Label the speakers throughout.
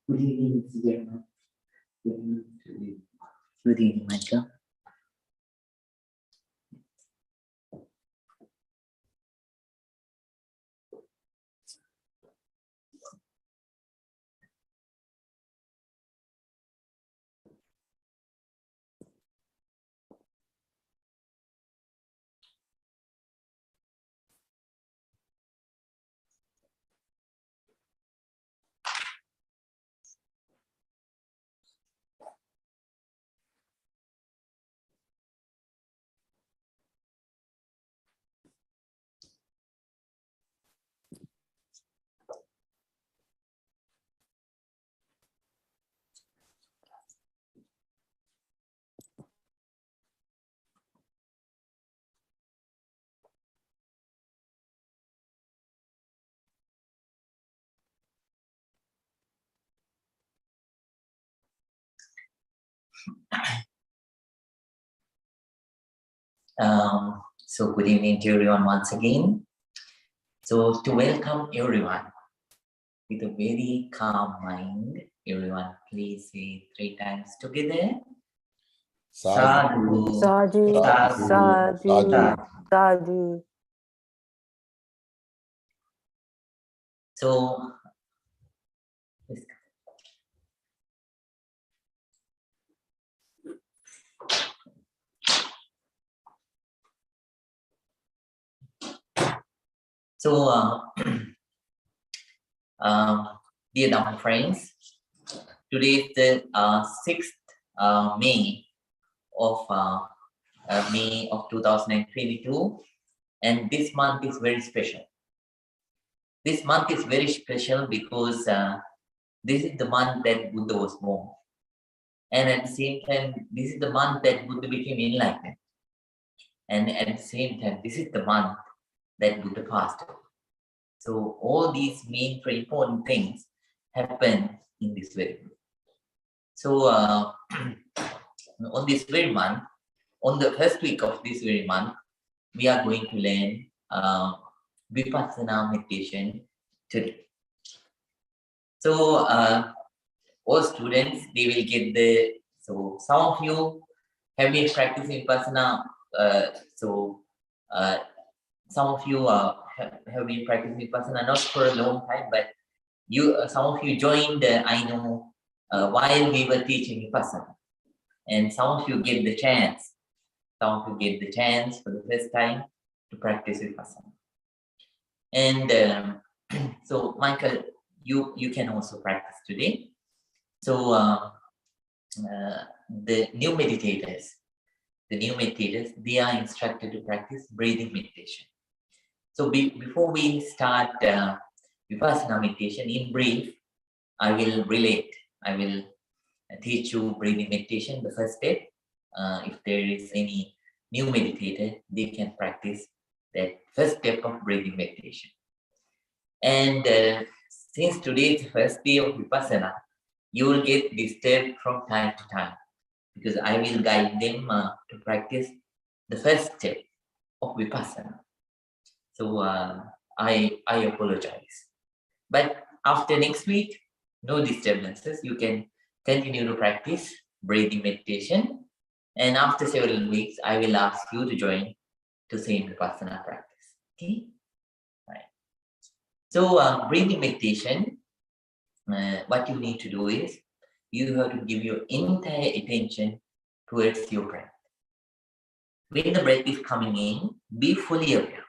Speaker 1: Good evening, Mr. Chairman. Good evening, Michael. So good evening to everyone once again. So to welcome everyone with a very calm mind, everyone please say 3 times together. Sadhu,
Speaker 2: Sadhu,
Speaker 1: sadhu,
Speaker 2: sadhu, sadhu.
Speaker 1: So, dear Dhamma friends, today is the 6th May of May of 2022, and this month is very special. This month is very special because this is the month that Buddha was born, and at the same time, this is the month that Buddha became enlightened, and at the same time, this is the month that Buddha passed away. So all these main very important things happen in this very month. So on this very month, on the first week of this very month, we are going to learn Vipassana meditation today. So all students, they will get so some of you have been practicing Vipassana, some of you have been practicing Vipassana not for a long time, but some of you joined, I know, while we were teaching Vipassana. And some of you get the chance, for the first time to practice Vipassana. And so, Michael, you can also practice today. So the new meditators, they are instructed to practice breathing meditation. So before we start Vipassana meditation, in brief, I will teach you breathing meditation, the first step. If there is any new meditator, they can practice that first step of breathing meditation. And since today is the first day of Vipassana, you will get disturbed from time to time, because I will guide them to practice the first step of Vipassana. So I apologize. But after next week, no disturbances. You can continue to practice breathing meditation. And after several weeks, I will ask you to join to same Vipassana practice. Okay? Right. So breathing meditation, what you need to do is, you have to give your entire attention towards your breath. When the breath is coming in, be fully aware.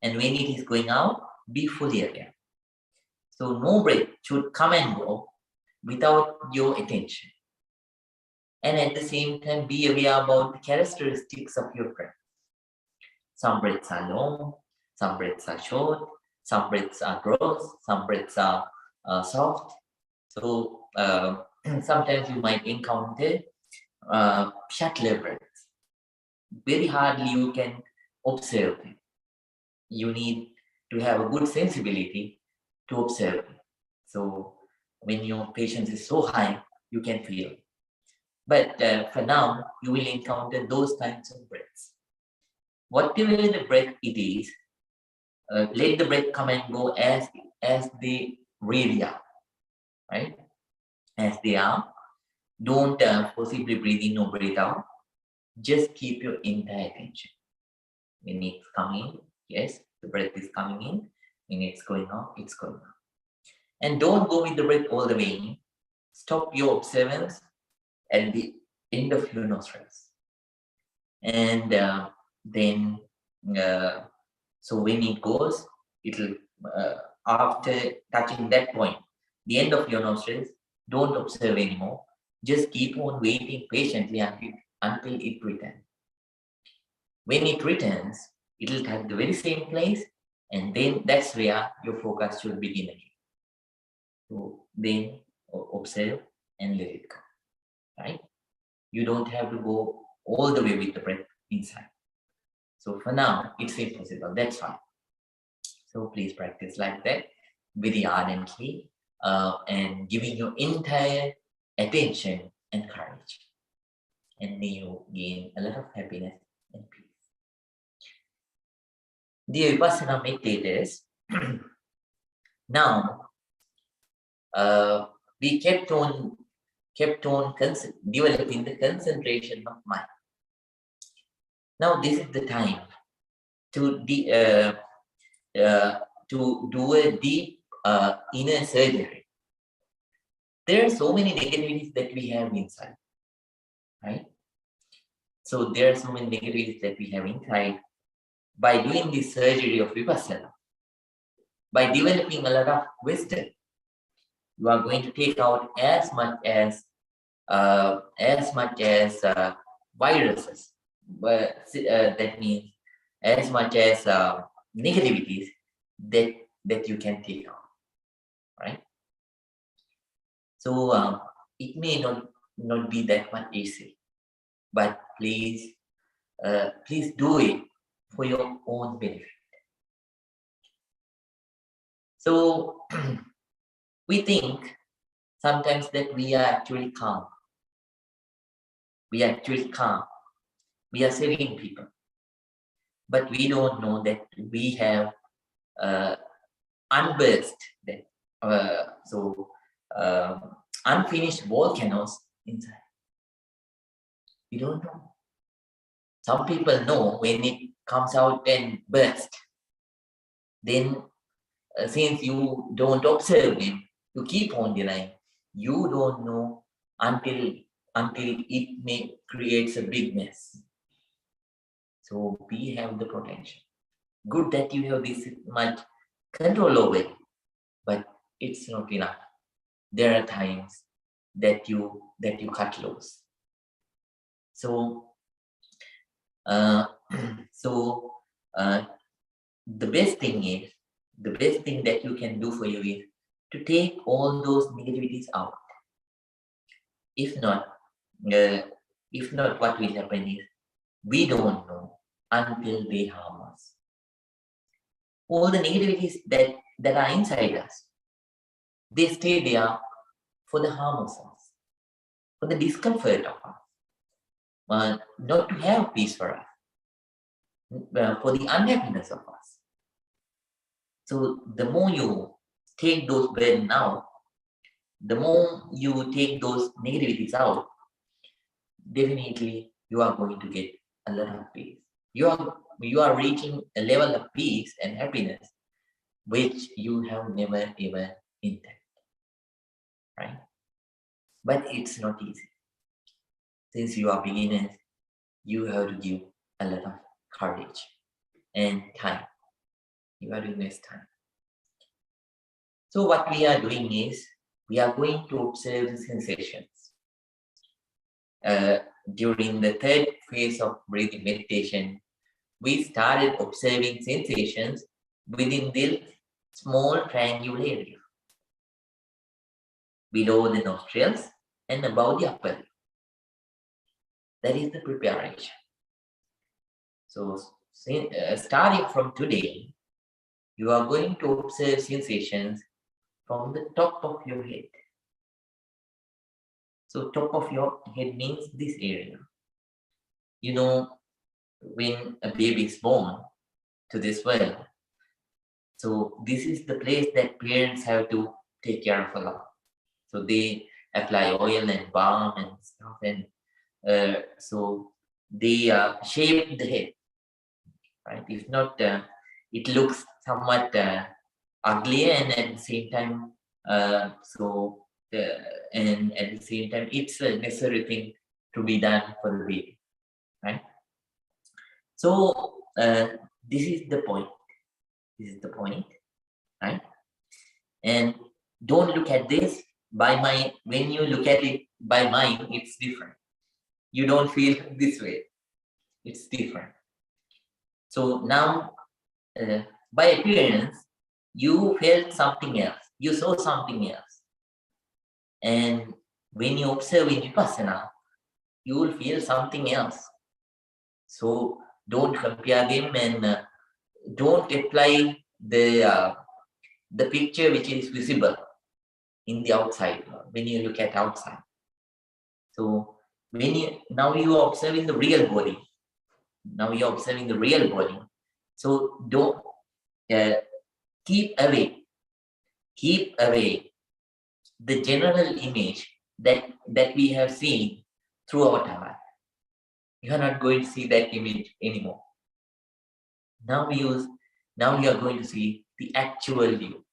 Speaker 1: And when it is going out, be fully aware. So no breath should come and go without your attention. And at the same time, be aware about the characteristics of your breath. Some breaths are long, some breaths are short, some breaths are gross, some breaths are soft. So sometimes you might encounter shuttler breaths. Very hardly you can observe them. You need to have a good sensibility to observe them. So when your patience is so high, you can feel. But for now, you will encounter those kinds of breaths. Whatever the breath it is, let the breath come and go as they really are. right? As they are. Don't forcibly breathe in or breathe out. Just keep your entire attention. When it's coming in, yes, the breath is coming in. When it's going out, it's going out. And don't go with the breath all the way in. Stop your observance at the end of your nostrils. And then, so when it goes, it'll, after touching that point, the end of your nostrils, don't observe anymore. Just keep on waiting patiently until it returns. When it returns, it'll touch the very same place, and then that's where your focus should begin again. So then observe and let it go, right? You don't have to go all the way with the breath inside. So for now, it's impossible. That's fine. So please practice like that very ardently and giving your entire attention and courage. And may you gain a lot of happiness and peace. Dear Vipassana meditators, now we kept on developing the concentration of mind. Now this is the time to do a deep inner surgery. There are so many negativities that we have inside, right? So there are so many negativities that we have inside. By doing this surgery of Vipassana, by developing a lot of wisdom, you are going to take out as much as viruses, but that means as much as negativities that you can take out, right? So it may not be that much easy, but please do it for your own benefit. So we think sometimes that we are actually calm. We are actually calm. We are serene people. But we don't know that we have unburst, that unfinished volcanoes inside. We don't know. Some people know when it comes out and bursts. Then since you don't observe it, you keep on denying. You don't know until it may creates a big mess. So we have the potential. Good that you have this much control over it, but it's not enough. There are times that you cut loose. So the best thing that you can do for you is to take all those negativities out. If not, what will happen is we don't know until they harm us. All the negativities that are inside us, they stay there for the harm of us, for the discomfort of us, not to have peace for us, for the unhappiness of us. So the more you take those burdens out, the more you take those negativities out, definitely you are going to get a lot of peace. You are reaching a level of peace and happiness which you have never ever intended, right? But it's not easy. Since you are beginners, you have to give a lot of courage and time. You are to invest time. So what we are doing is, we are going to observe the sensations. During the third phase of breathing meditation, we started observing sensations within this small triangular area, below the nostrils and above the upper lip. That is the preparation. So starting from today, you are going to observe sensations from the top of your head. So top of your head means this area. You know, when a baby is born to this world, so this is the place that parents have to take care of a lot. So they apply oil and balm and stuff, and so they shape the head, right? If not, it looks somewhat uglier, and at the same time, and at the same time, it's a necessary thing to be done for the baby, right? So this is the point. This is the point, right? And don't look at this by mind. When you look at it by mind, it's different. You don't feel this way. It's different. So now, by appearance, you felt something else. You saw something else. And when you observe in Vipassana, you will feel something else. So don't compare them, and don't apply the picture which is visible in the outside when you look at outside. So when you are observing the real body. Now you're observing the real body. So don't keep away the general image that we have seen throughout our life. You are not going to see that image anymore. Now you are going to see the actual you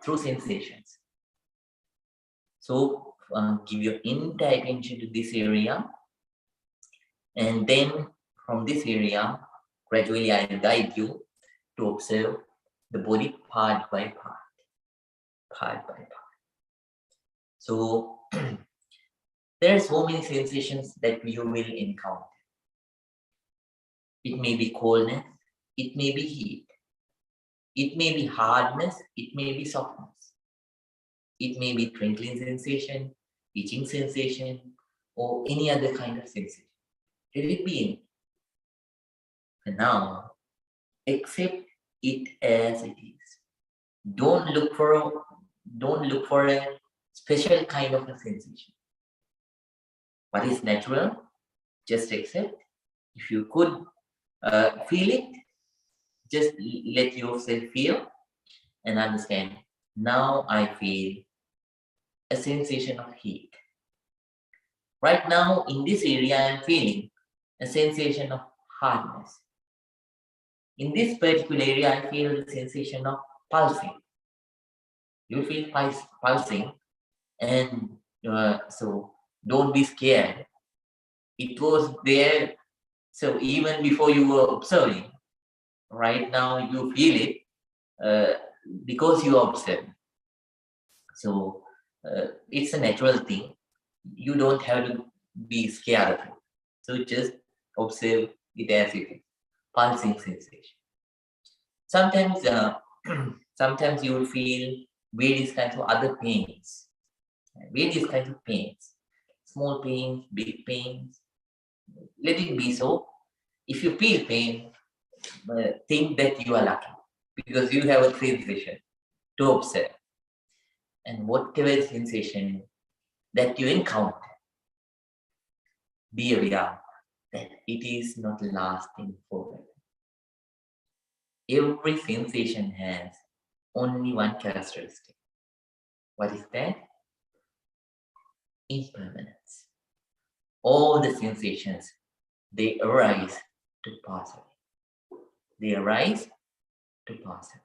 Speaker 1: through sensations. So give your entire attention to this area, and then from this area, gradually I will guide you to observe the body part by part. So there are so many sensations that you will encounter. It may be coldness, it may be heat, it may be hardness, it may be softness, it may be twinkling sensation, itching sensation, or any other kind of sensation. Let it be any. And now, accept it as it is. Don't look for a special kind of a sensation. What is natural, just accept. If you could feel it, just let yourself feel and understand. Now I feel a sensation of heat. Right now, in this area, I'm feeling a sensation of hardness. In this particular area, I feel the sensation of pulsing. You feel pulsing, and so don't be scared. It was there, so even before you were observing, right now you feel it because you observe. So it's a natural thing. You don't have to be scared of it. So just observe it as it is, pulsing sensation. Sometimes, sometimes you will feel various kinds of other pains, small pains, big pains. Let it be so. If you feel pain, think that you are lucky because you have a sensation to observe. And whatever sensation that you encounter, be aware that it is not lasting forever. Every sensation has only one characteristic. What is that? Impermanence. All the sensations, they arise to pass away. They arise to pass away.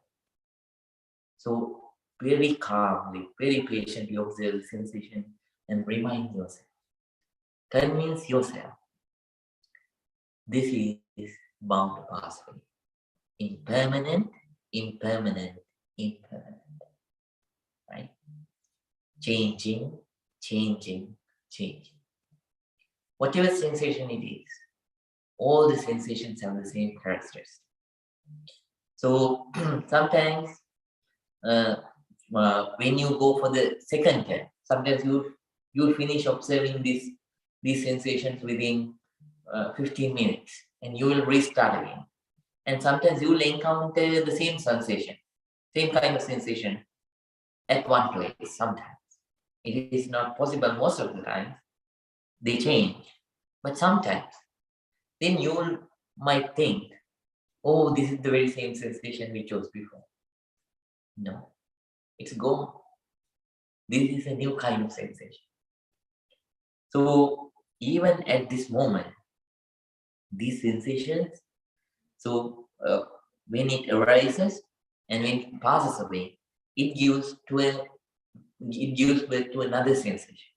Speaker 1: So very calmly, very patiently observe the sensation and remind yourself. Convince yourself this is bound to pass away. Impermanent, impermanent, impermanent. Right? Changing, changing, changing. Whatever sensation it is, all the sensations have the same characteristics. So sometimes when you go for the second time, sometimes you'll finish observing these sensations within 15 minutes, and you will restart again. And sometimes you will encounter the same sensation, same kind of sensation at one place. Sometimes it is not possible most of the time. They change, but sometimes then you might think, oh, this is the very same sensation we chose before. No, it's gone. This is a new kind of sensation. So even at this moment, these sensations, so when it arises and when it passes away, it gives birth to another sensation,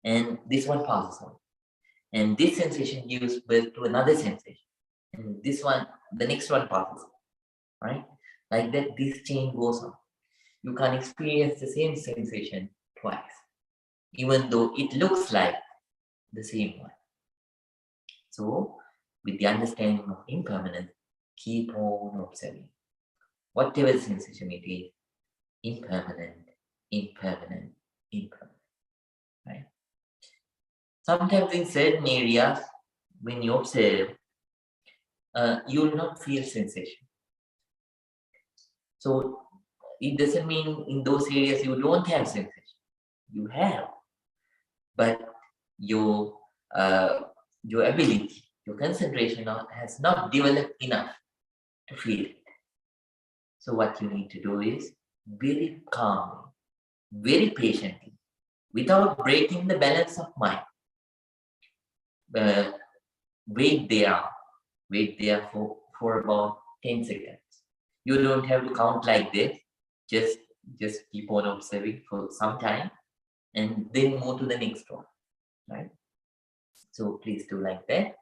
Speaker 1: and this one passes away, and this sensation gives birth to another sensation, and this one, the next one passes, right? Like that, this chain goes on. You can experience the same sensation twice, even though it looks like the same one. So, with the understanding of impermanence, keep on observing. Whatever sensation it is, impermanent, impermanent, impermanent, right? Sometimes in certain areas, when you observe, you will not feel sensation. So it doesn't mean in those areas you don't have sensation. You have, but your ability, your concentration has not developed enough to feel it. So what you need to do is very calmly, very patiently, without breaking the balance of mind. Wait there for about 10 seconds. You don't have to count like this. Just keep on observing for some time and then move to the next one, right? So please do like that.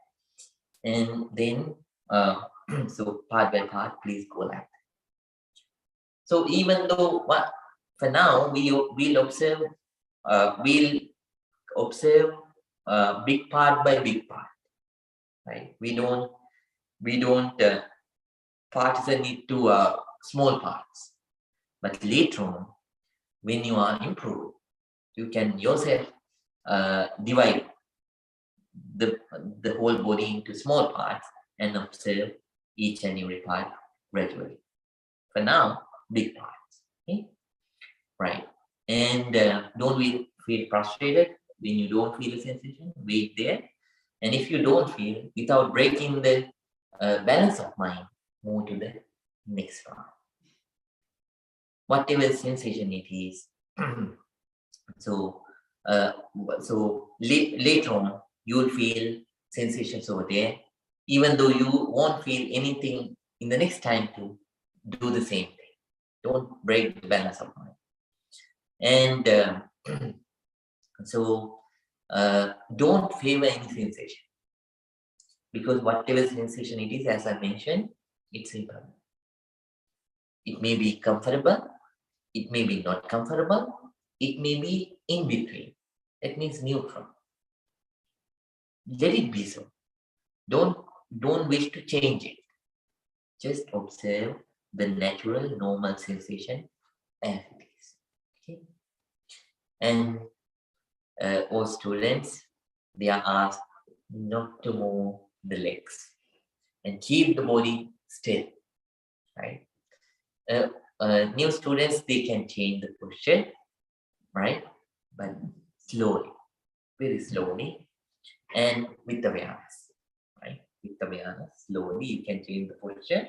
Speaker 1: And then, so part by part, please go like that. So even though for now we'll observe big part by big part, right? We don't partition it to small parts. But later on, when you are improved, you can yourself divide the whole body into small parts and observe each and every part gradually. For now, big parts. Okay? Right. And don't feel frustrated when you don't feel a sensation. Wait there. And if you don't feel, without breaking the balance of mind, move to the next part. Whatever sensation it is. So later on, you will feel sensations over there, even though you won't feel anything in the next time to do the same thing. Don't break the balance of mind. And so don't favor any sensation, because whatever sensation it is, as I mentioned, it's impermanent. It may be comfortable, it may be not comfortable, it may be in between. That means neutral. Let it be so. Don't wish to change it. Just observe the natural, normal sensation as it is. Okay? And all students, they are asked not to move the legs and keep the body still. Right? New students, they can change the posture, right? But slowly, very slowly, and with awareness, right? With awareness, slowly you can change the posture.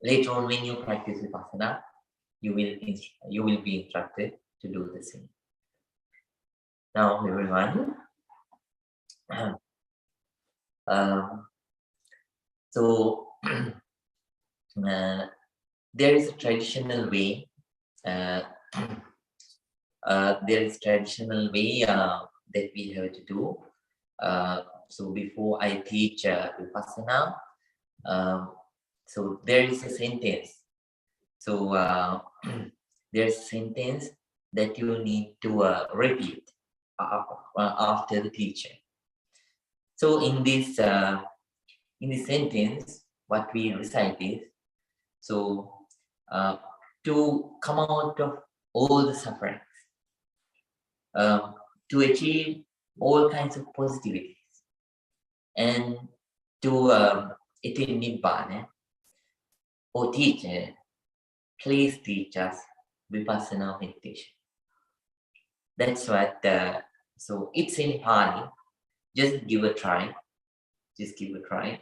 Speaker 1: Later on, when you practice Vipassana, you will be instructed to do the same. Now, everyone, so there is a traditional way. There is traditional way that we have to do. So before I teach Vipassana, so there is a sentence. So there's a sentence that you need to repeat after the teacher. So in this sentence, what we recite is, so to come out of all the sufferings, to achieve all kinds of positivities, and to attain Nibbana, O teacher, please teach us Vipassana meditation. That's what, so it's in Pali. Just give a try. Just give a try.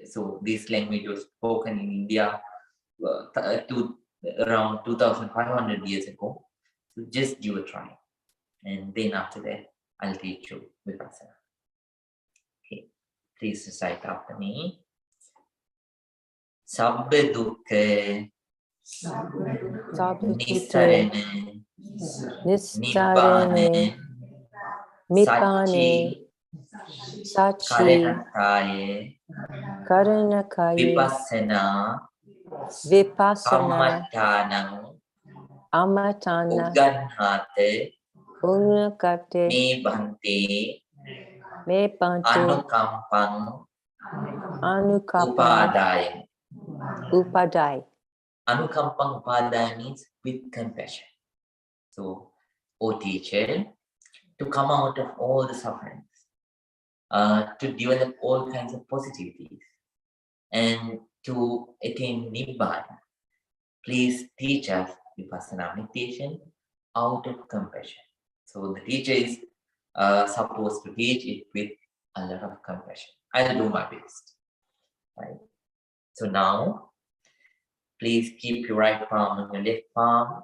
Speaker 1: So this language was spoken in India around 2,500 years ago. So just give a try. And then after that, I'll teach you Vipassana. Okay, please recite after me. Sabba dukkha
Speaker 2: Sabdute
Speaker 1: nisarana nibbana
Speaker 2: Nisarene Mipane
Speaker 1: sachi
Speaker 2: Sachi
Speaker 1: karanakaya
Speaker 2: Karanakaye
Speaker 1: vipassana
Speaker 2: Vipassana
Speaker 1: kammattanam
Speaker 2: Amatana
Speaker 1: Uganhate
Speaker 2: Unakate
Speaker 1: me bhante
Speaker 2: Me Pante
Speaker 1: anukampang
Speaker 2: Anukapan
Speaker 1: upadaya.
Speaker 2: Upadai.
Speaker 1: Anukampang upadaya means with compassion. So, O teacher, to come out of all the sufferings, to develop all kinds of positivities, and to attain Nibbana, please teach us Vipassana meditation out of compassion. So the teacher is supposed to teach it with a lot of compassion. I'll do my best. Right. So now, please keep your right palm on your left palm.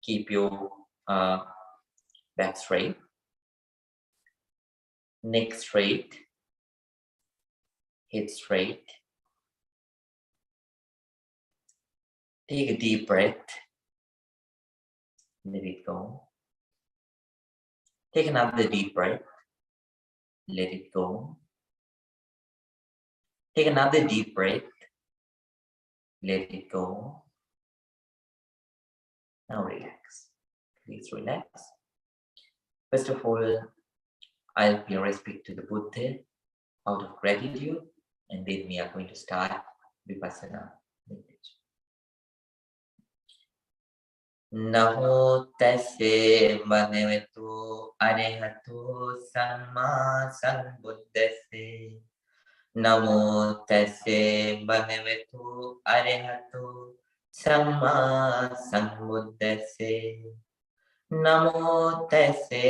Speaker 1: Keep your back straight, neck straight, head straight. Take a deep breath. Let it go. Take another deep breath. Let it go. Take another deep breath. Let it go. Now relax. Please relax. First of all, I'll pay respect to the Buddha out of gratitude, and then we are going to start Vipassana meditation. Namo tassa bhagavato arahato samma sambuddhassa. Namo tassa bhagavato arahato samma sambuddhassa. Namo tassa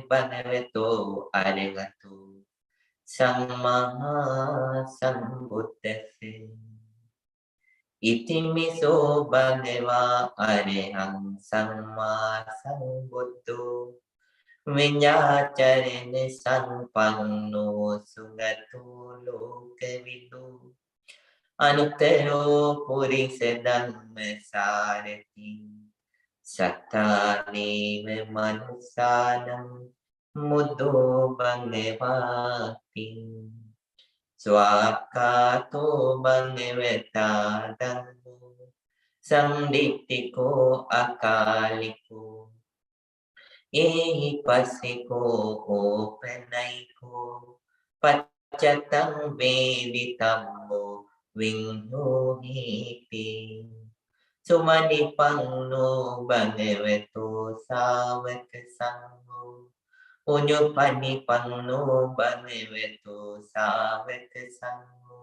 Speaker 1: bhagavato arahato samma sambuddhassa. Itimiso bhagava arahang samma sambuddho viññācarane sampanno sugato lokavidu anuttaro purisa dhamma sarati sattaneva manusanam muddho bhagavati. Swakato bhagavata dhammo samdittiko akaliko ehipasiko openaiko paccatang veditammo vinnohiti. Sumanipangno bhagavato savaka sangho Unyo panipangno bhagavato savaka sangho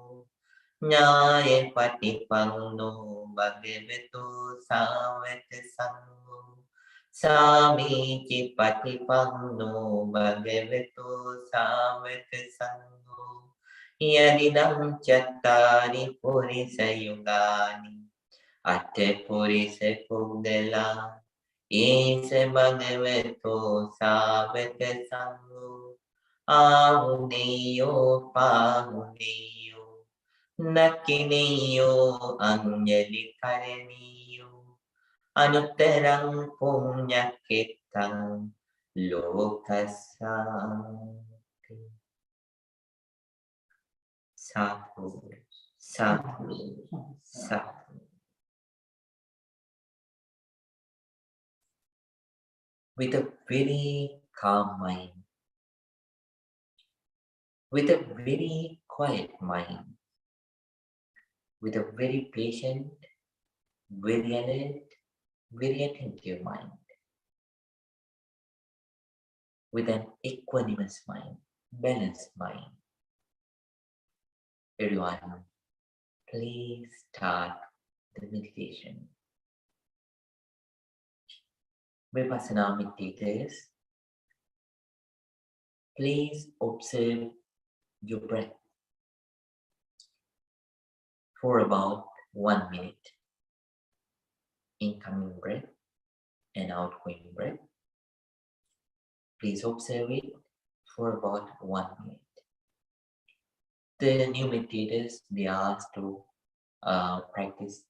Speaker 1: Nyaye patipangno bhagavato savaka sangho Samiki patipangno bhagavato savaka sangho Yadidam chattari purisa yugani Atte purisa pugdala Ise bhagavato savaka sangho Ahuniyo pahuniyo Nakiniyo anjali karaniyo Anuttarang punyakitang lokasanti. Sadhu, sadhu, sadhu. With a very calm mind, with a very quiet mind, with a very patient, very alert, very attentive mind, with an equanimous mind, balanced mind. Everyone, please start the meditation. Vipassana meditators, please observe your breath for about 1 minute. Incoming breath and outgoing breath. Please observe it for about 1 minute. The new meditators, they are asked to practice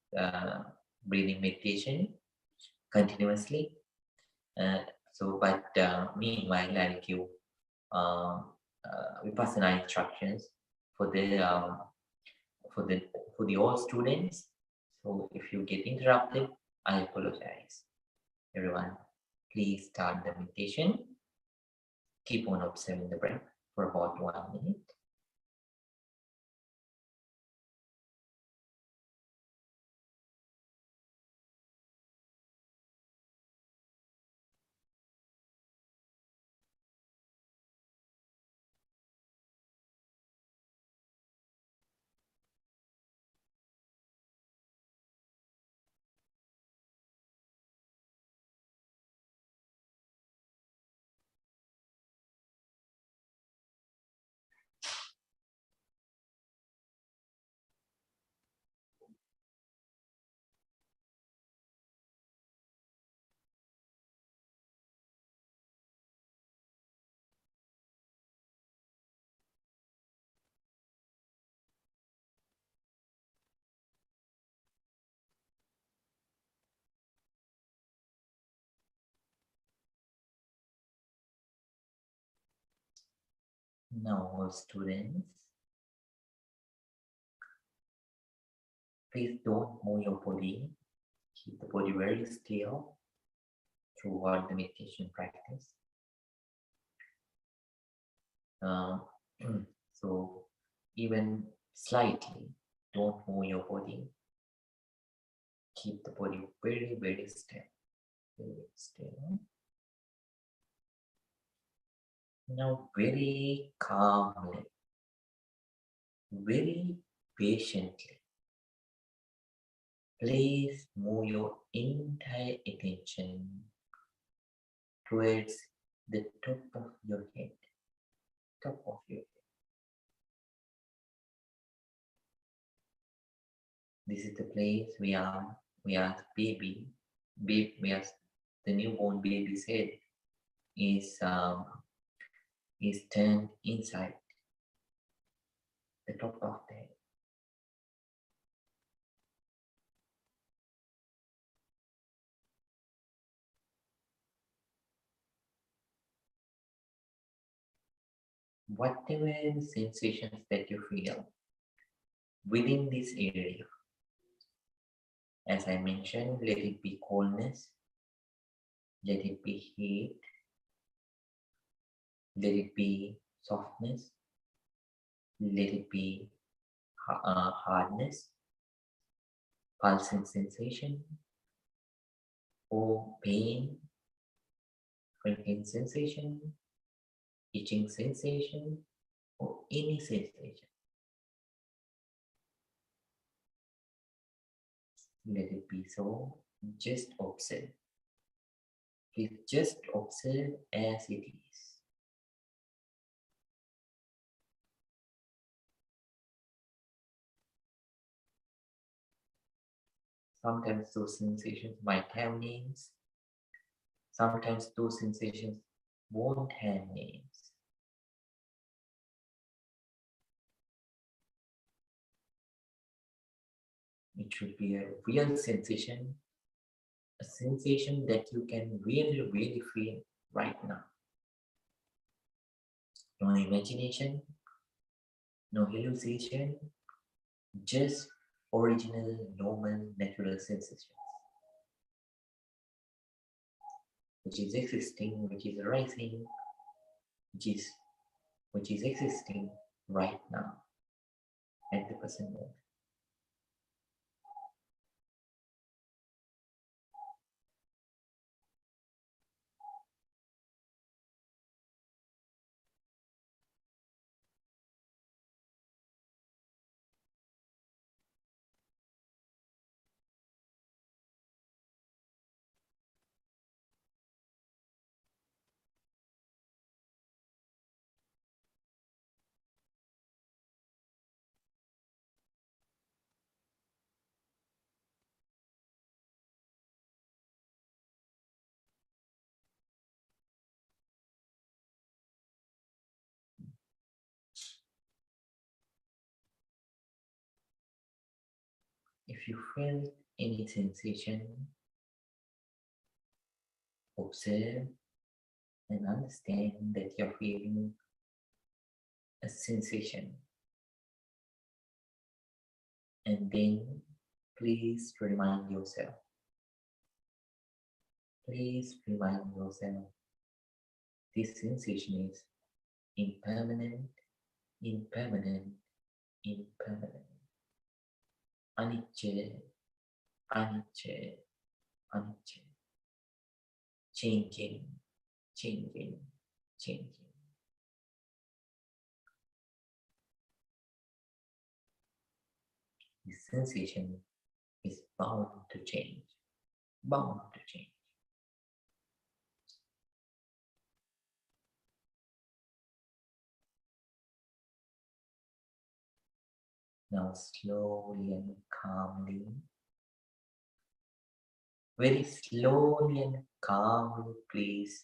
Speaker 1: breathing meditation continuously. Meanwhile, I'll give Vipassana instructions for the all students. So if you get interrupted, I apologize. Everyone, please start the meditation. Keep on observing the breath for about 1 minute. Now, students, please don't move your body. Keep the body very still throughout the meditation practice. So even slightly, don't move your body. Keep the body very, very still. Very still. Now very calmly, very patiently, please move your entire attention towards the top of your head. Top of your head. This is the place where baby, where the newborn baby's head is turned inside the top of the head. Whatever sensations that you feel within this area, as I mentioned, let it be coldness, let it be heat, let it be softness, let it be hardness, pulsing sensation, or pain, cramping sensation, itching sensation, or any sensation. Let it be so. Just observe. Please just observe as it is. Sometimes those sensations might have names. Sometimes those sensations won't have names. It should be a real sensation, a sensation that you can really, really feel right now. No imagination, no hallucination, just original, normal, natural sensations, which is existing, which is arising, which is existing right now at the present moment. If you feel any sensation, observe and understand that you're feeling a sensation. And then please remind yourself. Please remind yourself this sensation is impermanent, impermanent, impermanent. Anicca, anicca, anicca. Changing, changing, changing. This sensation is bound to change, bound to change. Now slowly and calmly, very slowly and calmly, please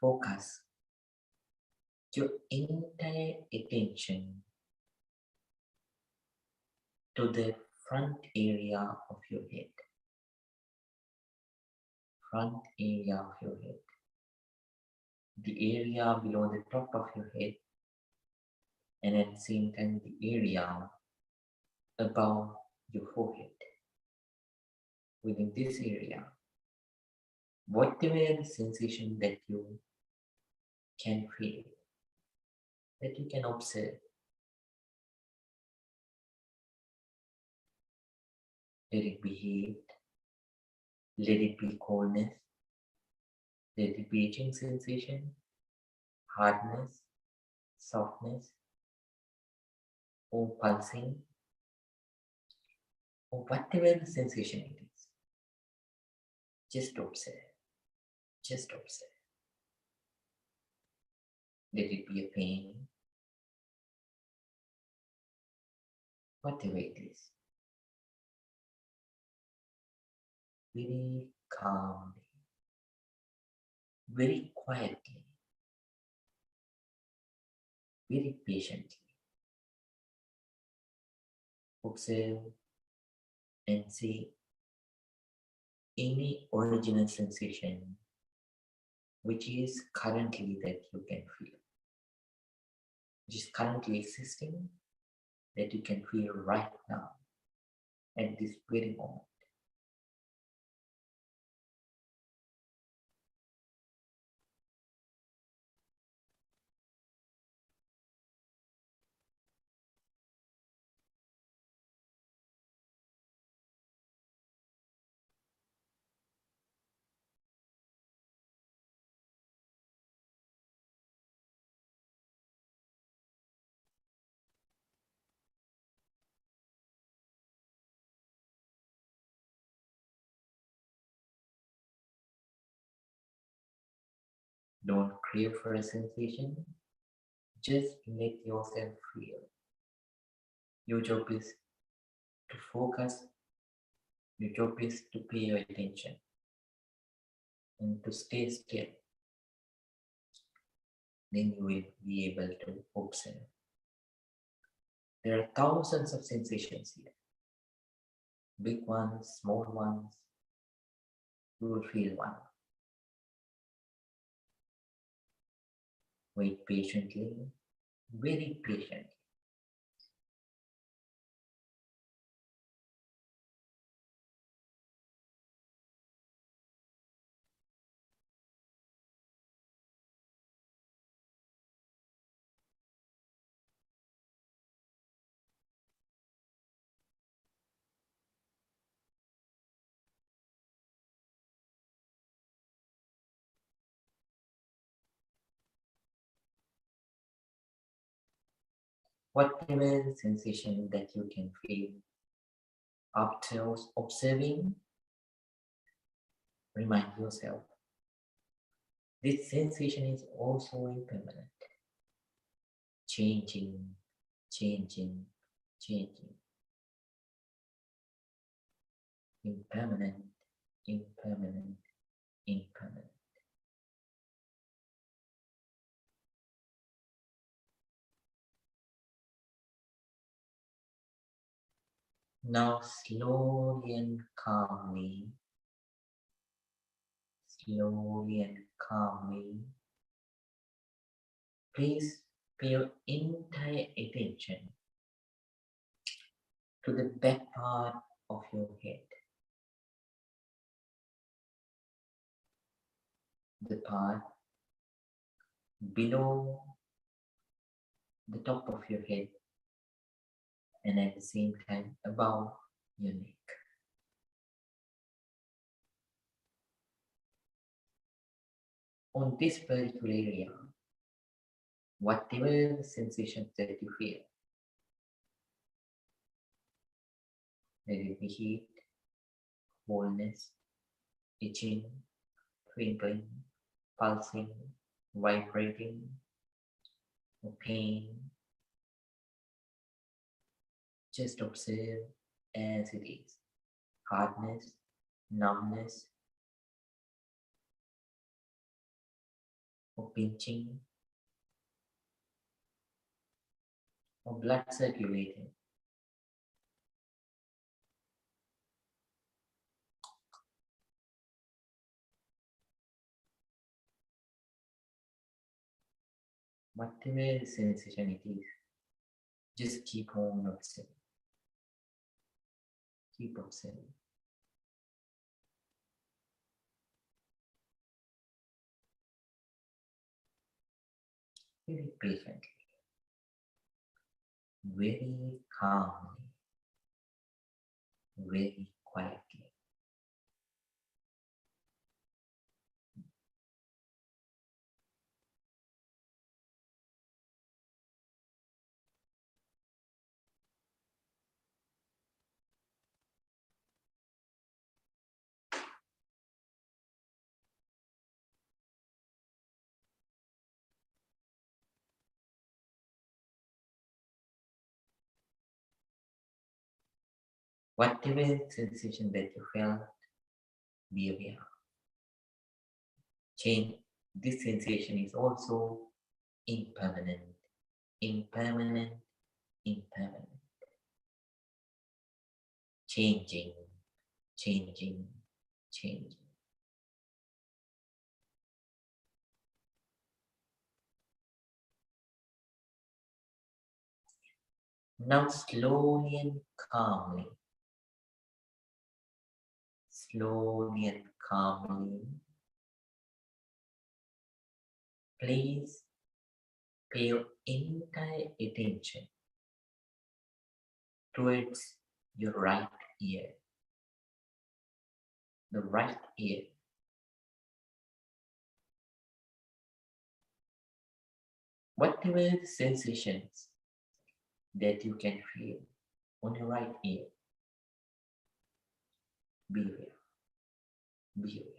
Speaker 1: focus your entire attention to the front area of your head. Front area of your head. The area below the top of your head, and at the same time the area above your forehead. Within this area, whatever the sensation that you can feel, that you can observe, let it be heat, let it be coldness, let it be itching sensation, hardness, softness, or pulsing, or whatever the sensation it is. Just observe. Just observe. Let it be a pain, whatever it is. Very calmly, very quietly, very patiently. Observe and see any original sensation which is currently that you can feel, which is currently existing, that you can feel right now, at this very moment. Don't crave for a sensation, just let yourself feel. Your job is to focus, your job is to pay your attention and to stay still. Then you will be able to observe. There are thousands of sensations here. Big ones, small ones. You will feel one. Wait patiently, very patiently. Whatever sensation that you can feel after observing, remind yourself, this sensation is also impermanent, changing, changing, changing. Impermanent, impermanent, impermanent. Now slowly and calmly, please pay your entire attention to the back part of your head, the part below the top of your head, and at the same time above your neck. On this particular area, whatever sensations that you feel, let it be heat, coldness, itching, twinkling, pulsing, vibrating, or pain, just observe as it is. Hardness, numbness, or pinching, or blood circulating. Whatever the sensation it is, just keep on observing. Keep observing. Very patiently, very calmly, very quietly. Whatever sensation that you felt, be aware. Change. This sensation is also impermanent, impermanent, impermanent. Changing, changing, changing. Now slowly and calmly, please pay your entire attention towards your right ear. The right ear. Whatever the sensations that you can feel on your right ear, be aware. Be aware.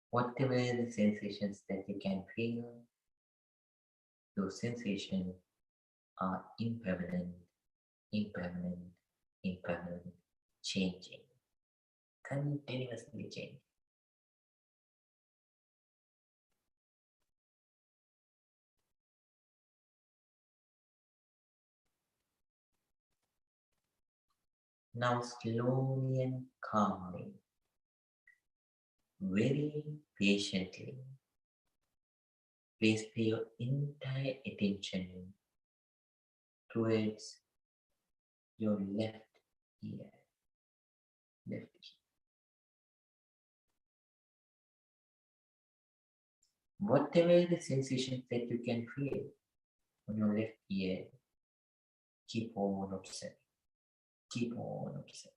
Speaker 1: Whatever the sensations that you can feel, those sensations are impermanent, impermanent, impermanent, changing, continuously changing. Now slowly and calmly, very patiently, please pay your entire attention towards your left ear. Left ear. Whatever the sensations that you can feel on your left ear, Keep on observing. Keep on observing.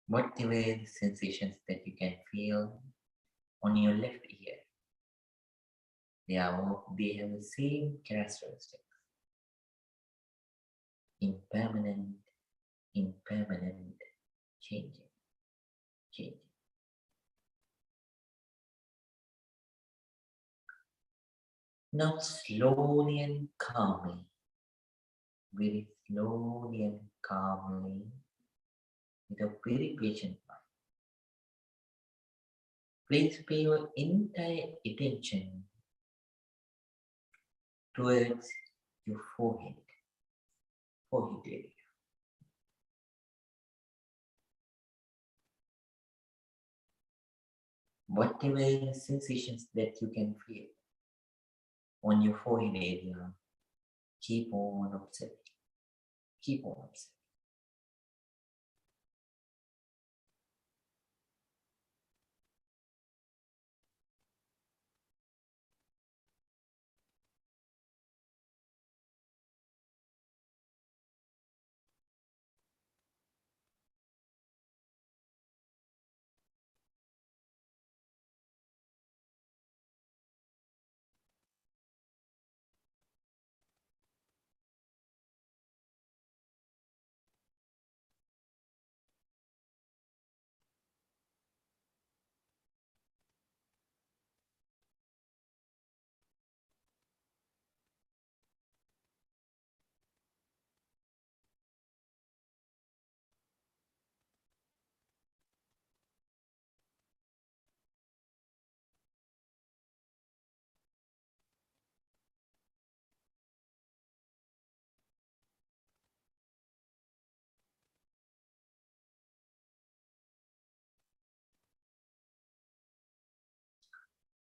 Speaker 1: Whatever the sensations that you can feel on your left ear, they have the same characteristics. Impermanent, impermanent, changing, changing. Now slowly and calmly, very slowly and calmly, with a very patient mind, please pay your entire attention towards your forehead area. Whatever sensations that you can feel on your forehead area, keep on observing. Keep on observing.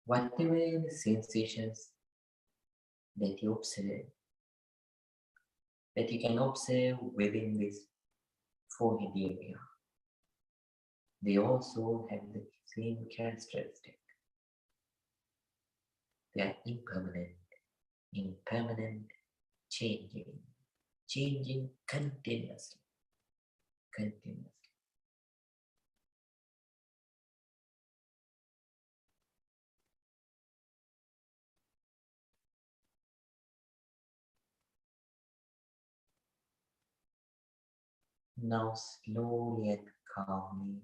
Speaker 1: Whatever the sensations that you observe, that you can observe within this forehead area, they also have the same characteristic. They are impermanent, impermanent, changing, changing continuously, continuously. Now slowly and calmly,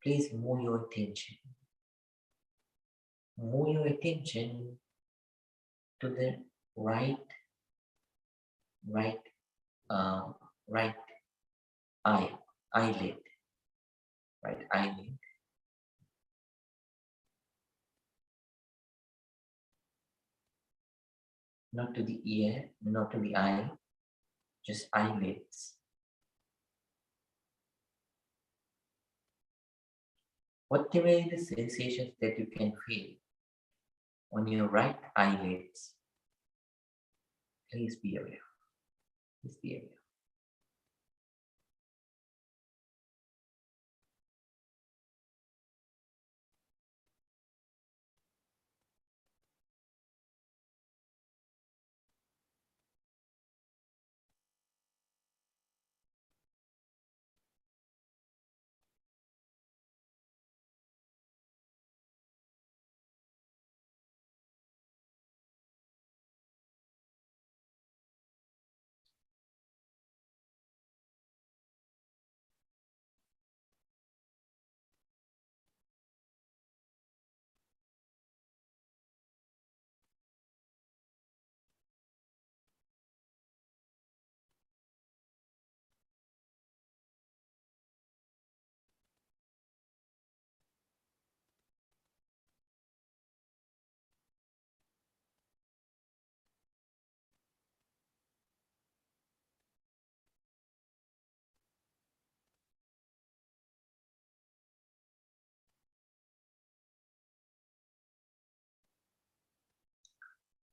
Speaker 1: please move your attention. Move your attention to the right right eyelid, right eyelid. Not to the ear, not to the eye, just eyelids. Whatever the sensations that you can feel on your right eyelids, please be aware. Please be aware.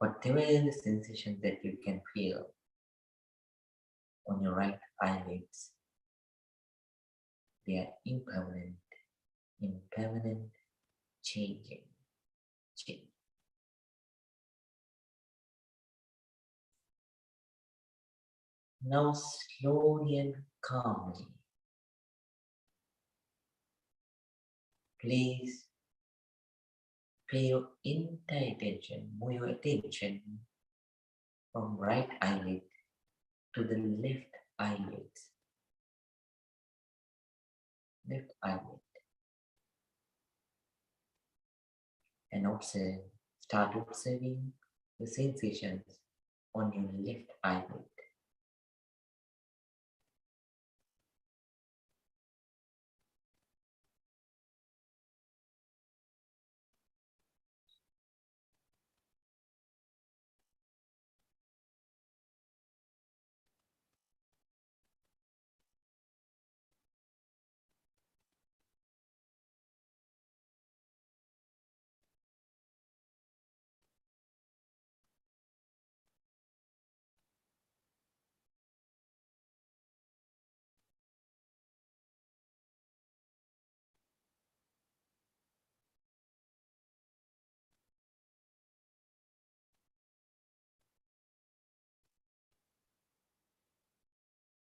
Speaker 1: Whatever the sensation that you can feel on your right eyelids, they are impermanent, changing. Now slowly and calmly, please pay your entire attention, move your attention from right eyelid to the left eyelid. Left eyelid. And start observing the sensations on your left eyelid.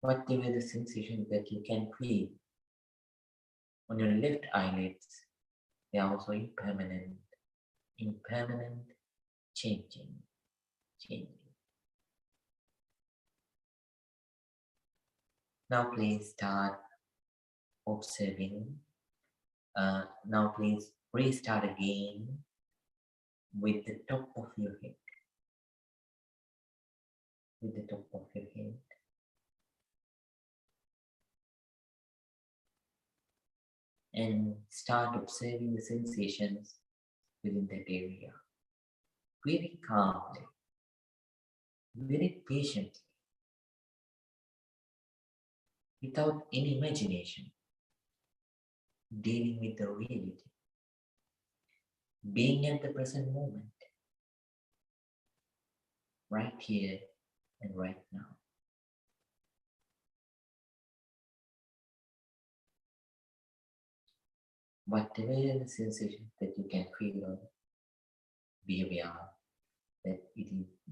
Speaker 1: Whatever the sensation that you can feel on your left eyelids, they are also impermanent, changing. Now please start observing. Now please restart again with the top of your head. With the top of your head. And start observing the sensations within that area. Very calmly, very patiently, without any imagination, dealing with the reality, being at the present moment, right here and right now. Whatever the sensations that you can feel, be aware that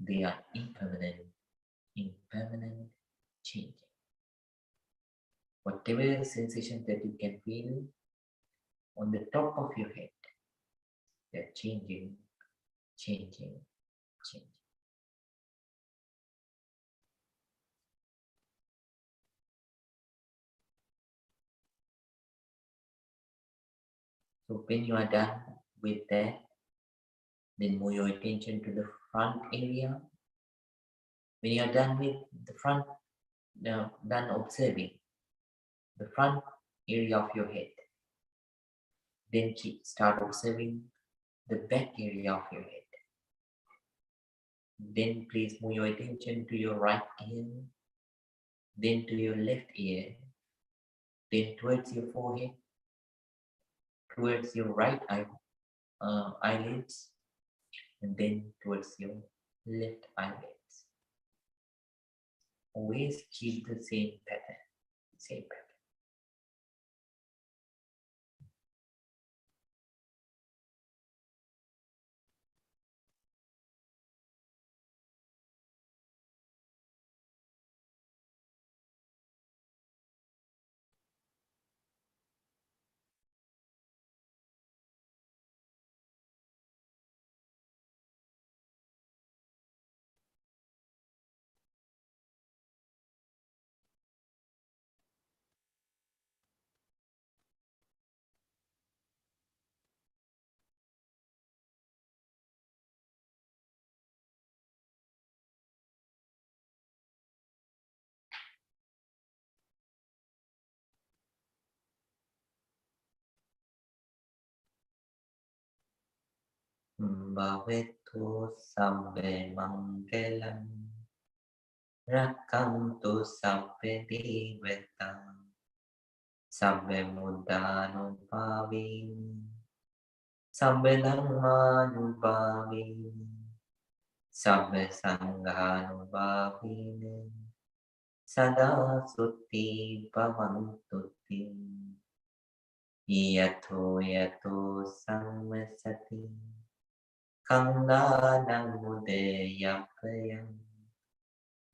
Speaker 1: they are impermanent, changing. Whatever the sensations that you can feel on the top of your head, they're changing. So when you are done with that, then move your attention to the front area. When you are done with the front, done observing the front area of your head, then start observing the back area of your head. Then please move your attention to your right ear, then to your left ear, then towards your forehead, towards your right eyelids, and then towards your left eyelids. Always keep the same pattern, same pattern. Bhavetu sabbe mangalam rakantu sabbe divetam sabbe mudanubhavin sabbe dhammanubhavin sabbe sanghanubhavin sada sutti bhavantuti yato yato sammasati kandanam udayapayam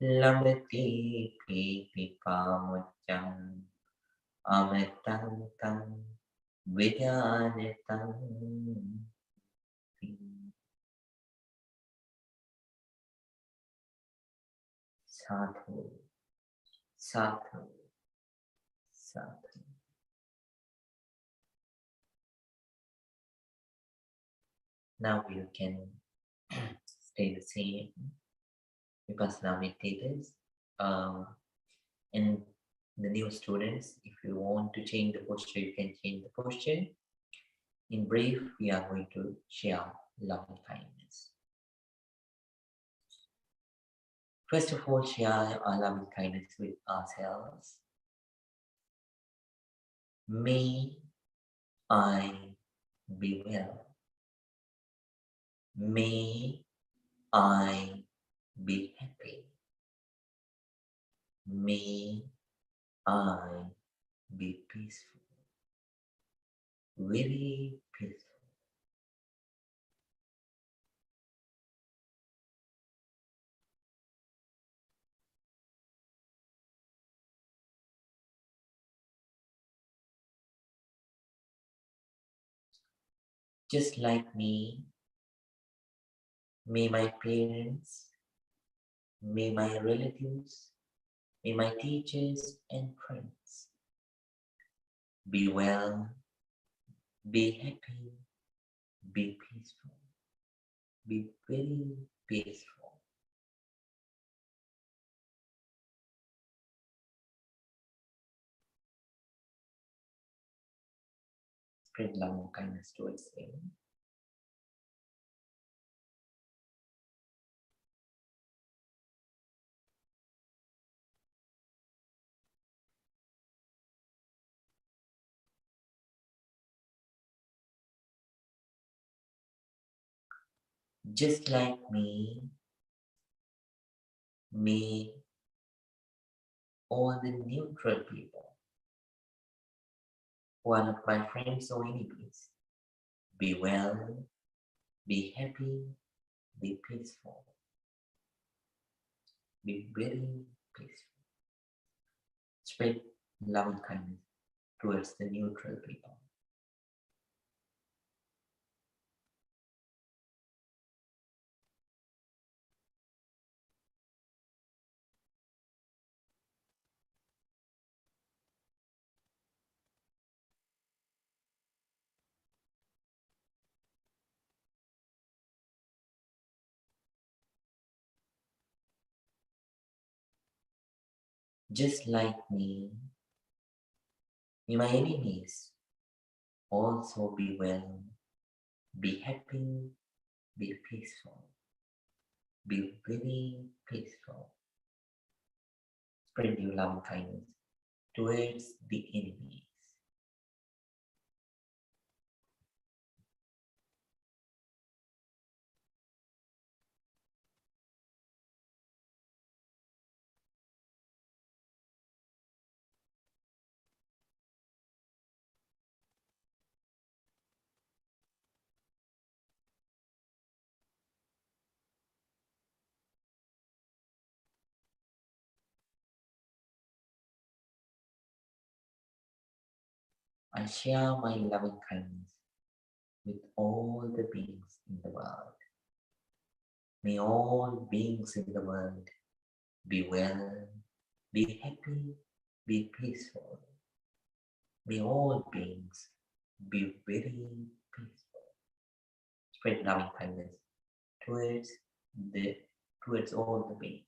Speaker 1: labati piti pamuccam ametam tam vidyanetam. Sadhu, sadhu, sadhu. Now you can stay the same Vipassana meditators. And the new students, if you want to change the posture, you can change the posture. In brief, we are going to share loving kindness. First of all, share our loving kindness with ourselves. May I be well. May I be happy. May I be peaceful. Very peaceful. Just like me, may my parents, may my relatives, may my teachers and friends be well, be happy, be peaceful, be very peaceful. Spread love and kindness towards them. Just like me, may all the neutral people, one of my friends or enemies, be well, be happy, be peaceful, be very peaceful. Spread love and kindness towards the neutral people. Just like me, may my enemies also be well, be happy, be peaceful, be very peaceful. Spread your love and kindness towards the enemies. I share my loving kindness with all the beings in the world. May all beings in the world be well, be happy, be peaceful. May all beings be very peaceful. Spread loving kindness towards all the beings.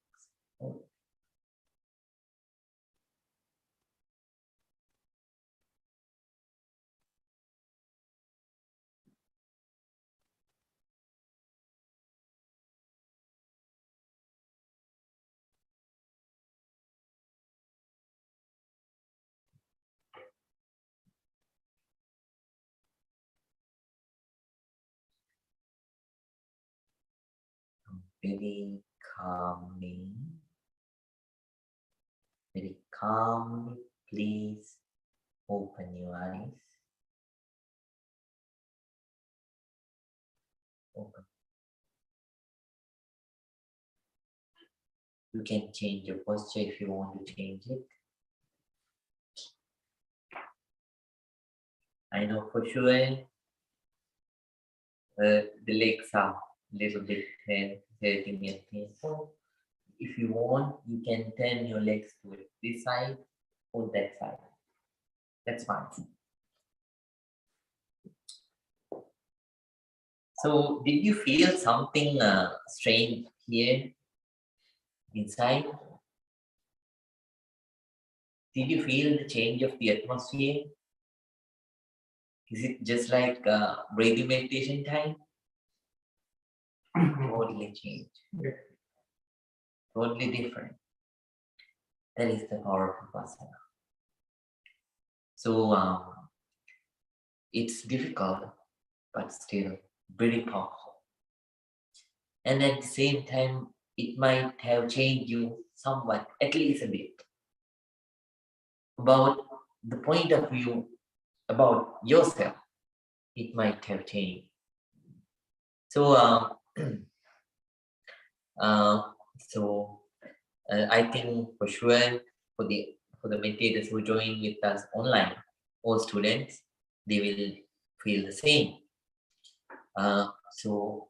Speaker 1: Very calmly, please open your eyes. Open. You can change your posture if you want to change it. I know for sure the legs are a little bit hurting and painful. If you want, you can turn your legs to this side or that side. That's fine. So, did you feel something strange here inside? Did you feel the change of the atmosphere? Is it just like breathing meditation time? Totally changed. Totally different. That is the power of Vipassana. So, it's difficult, but still very powerful. And at the same time, it might have changed you somewhat, at least a bit, about the point of view about yourself. It might have changed. So, I think for sure for the meditators who join with us online, all students, they will feel the same. So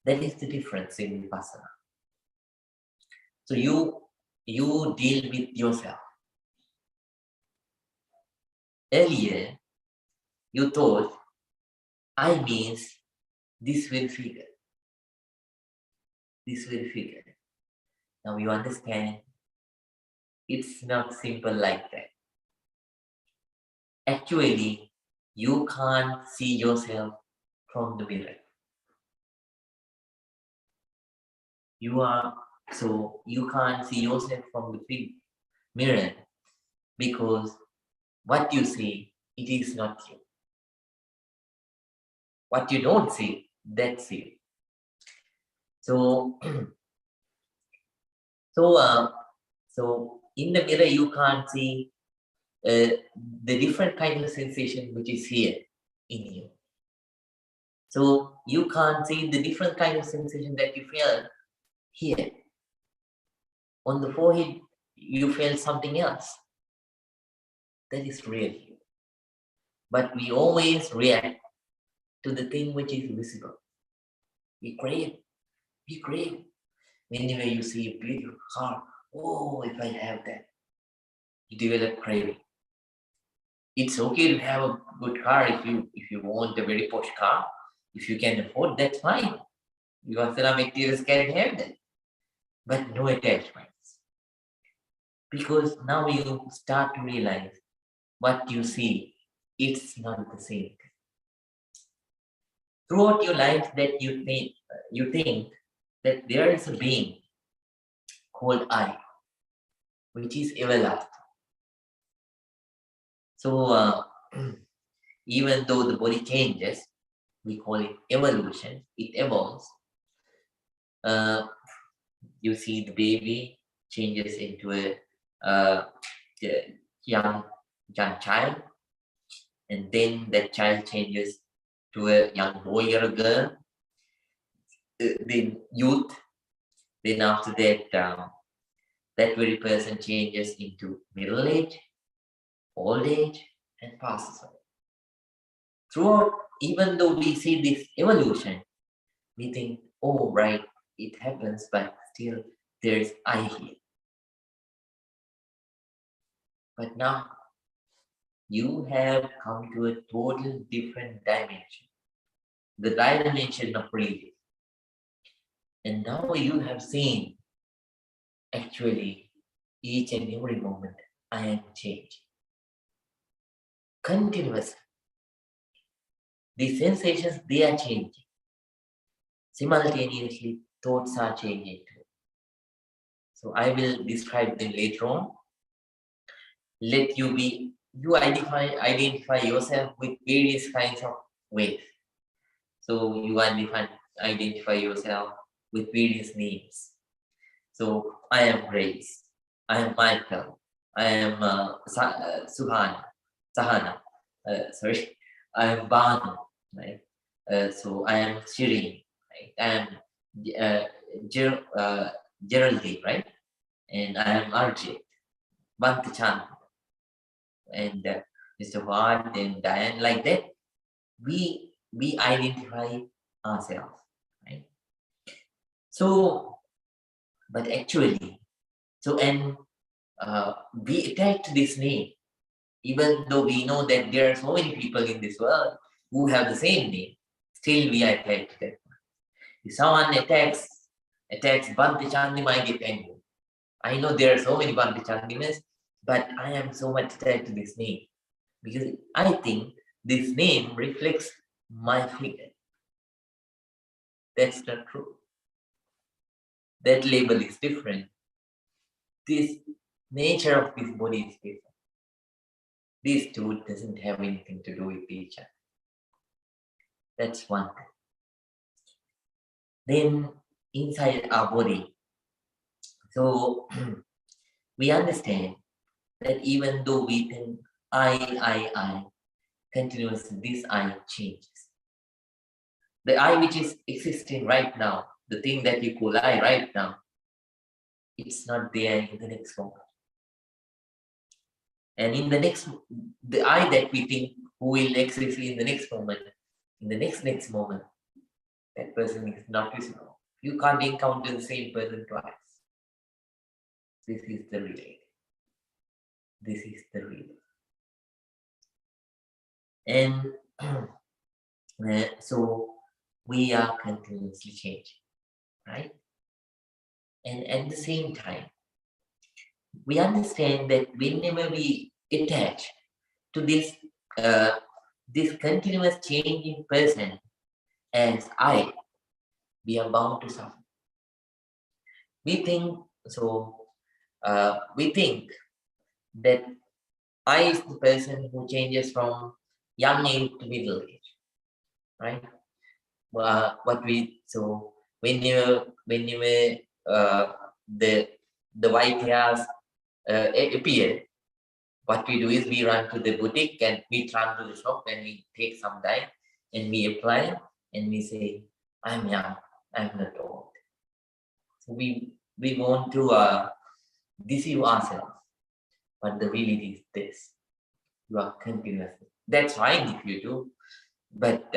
Speaker 1: that is the difference in Vipassana. So you deal with yourself. Earlier, you thought I means this will figure. This will figure. Now you understand it's not simple like that. Actually, you can't see yourself from the mirror. You can't see yourself from the mirror because what you see, it is not you. What you don't see, that's you. So, so in the mirror, you can't see the different kind of sensation which is here in you. So you can't see the different kind of sensation that you feel here. On the forehead, you feel something else. That is real you. But we always react to the thing which is visible. We crave. Whenever you see a beautiful car, oh, if I have that, you develop craving. It's okay to have a good car if you want a very posh car. If you can afford, that's fine. Vipassana materials can have that. But no attachments. Because now you start to realize what you see, it's not the same. Throughout your life that you think that there is a being called I, which is everlasting. So even though the body changes, we call it evolution, it evolves. You see the baby changes into a young child, and then that child changes to a young boy or a girl, then youth, then after that, that very person changes into middle age, old age, and passes away. Throughout, even though we see this evolution, we think, oh, right, it happens, but still there is I here. But now, you have come to a total different dimension, the dimension of breathing. And now you have seen, actually, each and every moment, I am changing. Continuously. The sensations, they are changing. Simultaneously, thoughts are changing too. So I will describe them later on. Let you be, you identify yourself with various kinds of ways. So you identify yourself with various names. So I am Grace, I am Michael, I am Sahana, sorry, I am Banu, right? So I am Shireen, right? I am Geraldine, right? And I am Arjit, Bantachan, and Mr. Ward and Diane, like that. We identify ourselves, right? So, but actually, so and we attach to this name, even though we know that there are so many people in this world who have the same name, still we are attached to that. If someone attacks Bhante Chandima, I get angry. I know there are so many Bhante Chandimas, but I am so much attached to this name because I think this name reflects my figure. That's not true. That label is different. This nature of this body is different. These two doesn't have anything to do with each other. That's one thing. Then inside our body, so we understand that even though we think I, continuously this I changes. The I which is existing right now, the thing that you call I right now, it's not there in the next moment. And in the next, the I that we think who will exist in the next moment, in the next moment, that person is not visible. You can't encounter the same person twice. This is the reality. This is the reality. And so we are continuously changing, right? And at the same time, we understand that whenever we attach to this this continuous changing person as I, we are bound to suffer. We think so. We think that I is the person who changes from young age to middle age, right? What we so whenever the white hairs appear, what we do is we run to the boutique and we run to the shop and we take some dye and we apply and we say, I'm young, I'm not old. So we want to deceive ourselves, but the reality is this: you are continuous. That's fine if you do, but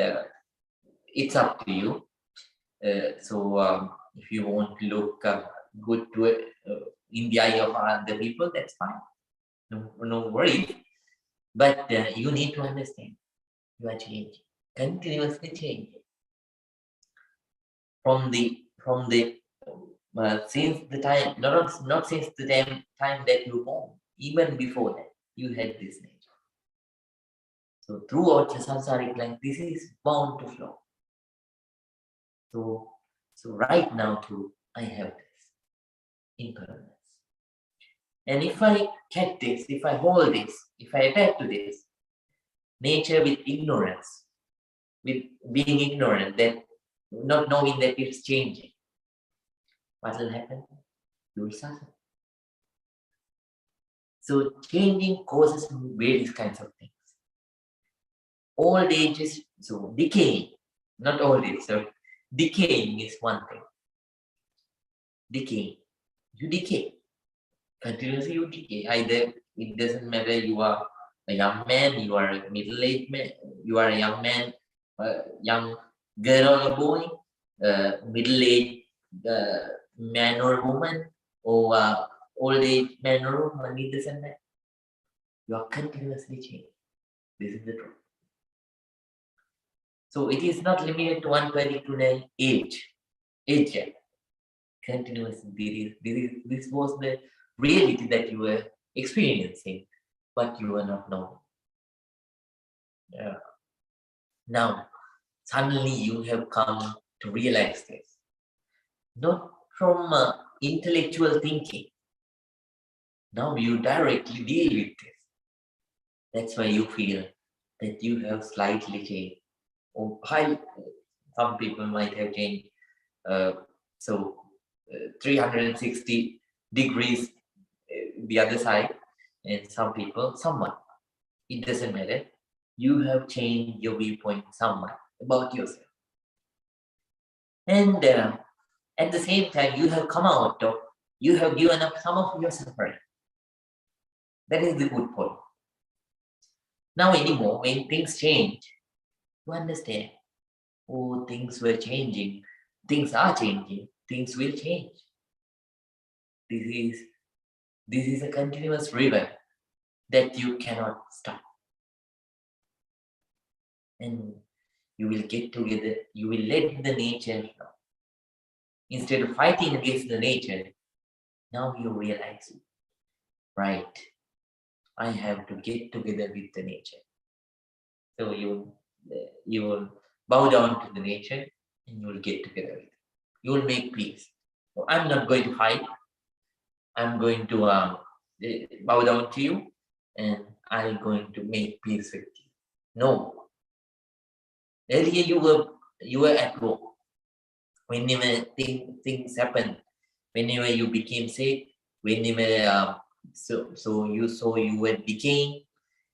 Speaker 1: it's up to you. If you want to look good to in the eye of other people, that's fine. No worries. But you need to understand you are changing, continuously changing. From the since the time, not since the time that you born, even before that, you had this nature. So throughout the samsaric life, this is bound to flow. So right now too, I have this impermanence. And if I catch this, if I hold this, if I attach to this, nature with ignorance, with being ignorant, that not knowing that it's changing, what will happen? You will suffer. So changing causes various kinds of things. Old age is so decaying, not old age, so decaying is one thing. Decaying. You decay. Continuously you decay. Either it doesn't matter you are a young man, you are a middle-aged man, you are a young man, a young girl or a boy, middle-aged man or woman, or old-aged man or woman, it doesn't matter. You are continuously changing. This is the truth. So it is not limited to one particular age. Continuously, this was the reality that you were experiencing, but you were not knowing. Yeah. Now, suddenly you have come to realize this, not from intellectual thinking. Now you directly deal with this. That's why you feel that you have slightly changed. Or some people might have changed. So 360 degrees the other side, and some people, someone. It doesn't matter. You have changed your viewpoint somewhat about yourself. And at the same time, you have come out of, you have given up some of your suffering. That is the good point. Now anymore, when things change, you understand, oh, things were changing, things are changing, things will change. This is a continuous river that you cannot stop. And you will get together, you will let the nature know. Instead of fighting against the nature, now you realize, right, I have to get together with the nature. So you will bow down to the nature and you will get together with it. You will make peace. So I'm not going to fight. I'm going to bow down to you and I'm going to make peace with you. No. Earlier you were at war. Whenever things happen, whenever you became sick, whenever so you saw you were decaying,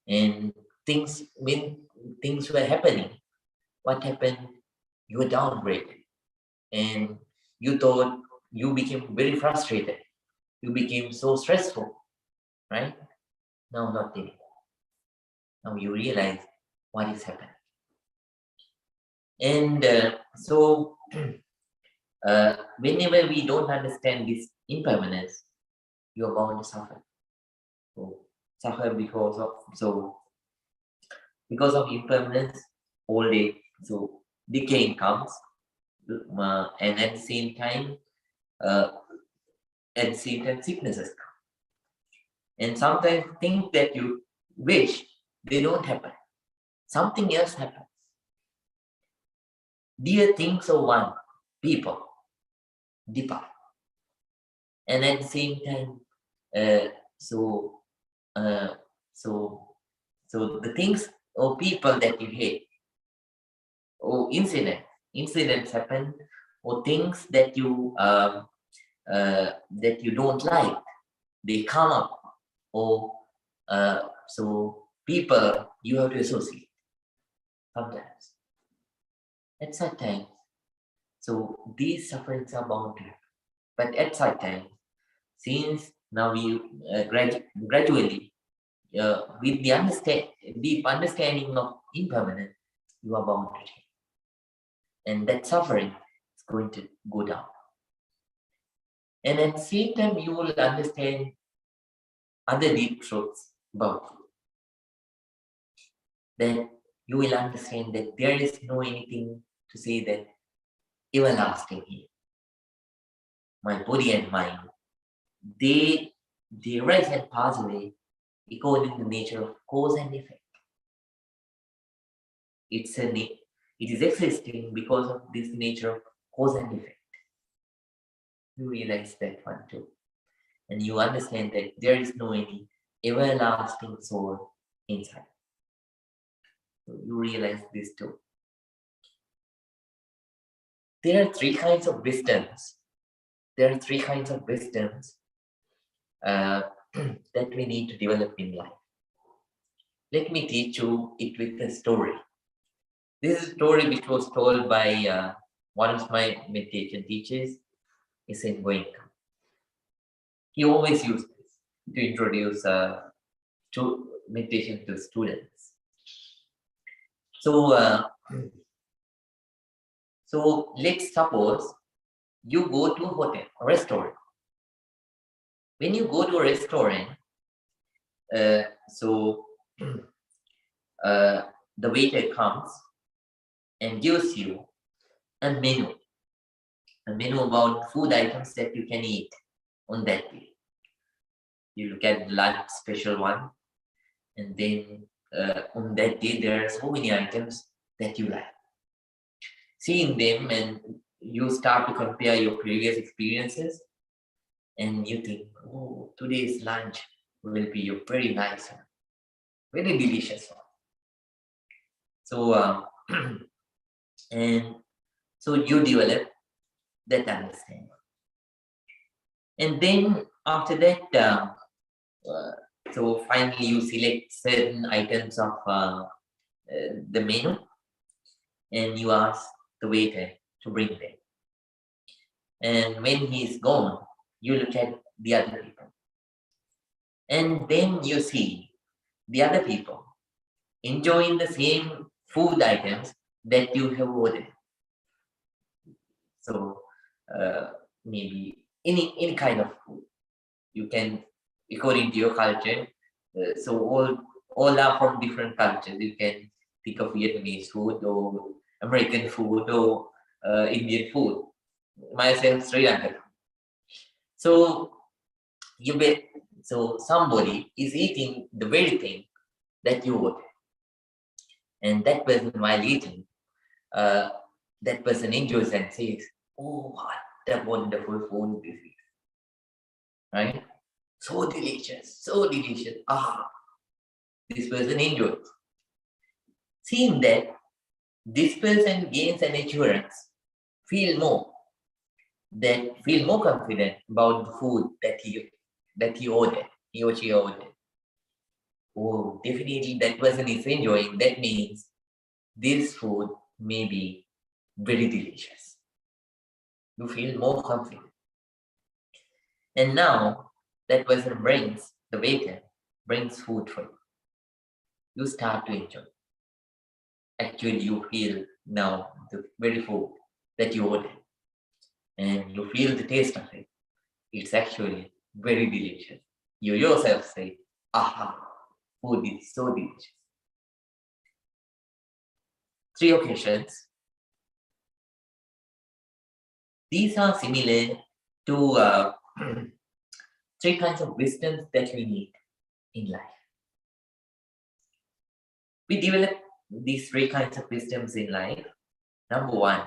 Speaker 1: and when things were happening, what happened? You were downgraded, and you thought you became very frustrated. You became so stressful, right? Now not anymore. Now you realize what is happening, and so. Whenever we don't understand this impermanence, you are bound to suffer. So suffer because of impermanence, old age. So decaying comes, and at the same time, sicknesses come. And sometimes things that you wish they don't happen. Something else happens. Dear things of one, people depart. And at the same time, so the things or people that you hate, or incidents happen, or things that you don't like, they come up, or so people you have to associate sometimes. At such times, so these sufferings are bound to happen. But at such times, since now you gradually, with the deep understanding of impermanence, you are bound to change. And that suffering is going to go down. And at the same time, you will understand other deep truths about you. Then you will understand that there is no anything to say that everlasting here. My body and mind, they rise and pass away according to the nature of cause and effect. It is existing because of this nature of cause and effect. You realize that one too. And you understand that there is no any everlasting soul inside. So you realize this too. There are three kinds of wisdoms. That we need to develop in life. Let me teach you it with a story. This is a story which was told by one of my meditation teachers, is in Goenka. He always used this to introduce to meditation to students. So, so let's suppose you go to a hotel, a restaurant. When you go to a restaurant, the waiter comes and gives you a menu about food items that you can eat on that day. You look at lunch special one, and then on that day there are so many items that you like. Seeing them, and you start to compare your previous experiences, and you think, oh, today's lunch will be a very nice one, very delicious one. So, and so you develop that understanding. And then after that, so finally you select certain items of the menu, and you ask the waiter to bring them. And when he's gone, you look at the other people. And then you see the other people enjoying the same food items that you have ordered. So maybe any kind of food you can, according to your culture. So all are from different cultures. You can think of Vietnamese food or American food or Indian food. Myself, Sri Lankan. So so somebody is eating the very thing that you ordered, and that person, while eating, that person enjoys and says, "Oh, what a wonderful food this is!" Right? So delicious, so delicious. Ah, this person enjoys. Seeing that, this person gains an assurance, feel more confident about the food that he ordered, he or she ordered. Oh, definitely that person is enjoying. That means this food may be very delicious. You feel more confident. And now that person the waiter brings food for you. You start to enjoy. Actually, you feel now the very food that you ordered, and you feel the taste of it. It's actually very delicious. You yourself say, aha, food is so delicious. 3 occasions. These are similar to 3 kinds of wisdoms that we need in life. We develop these 3 kinds of wisdoms in life. Number 1.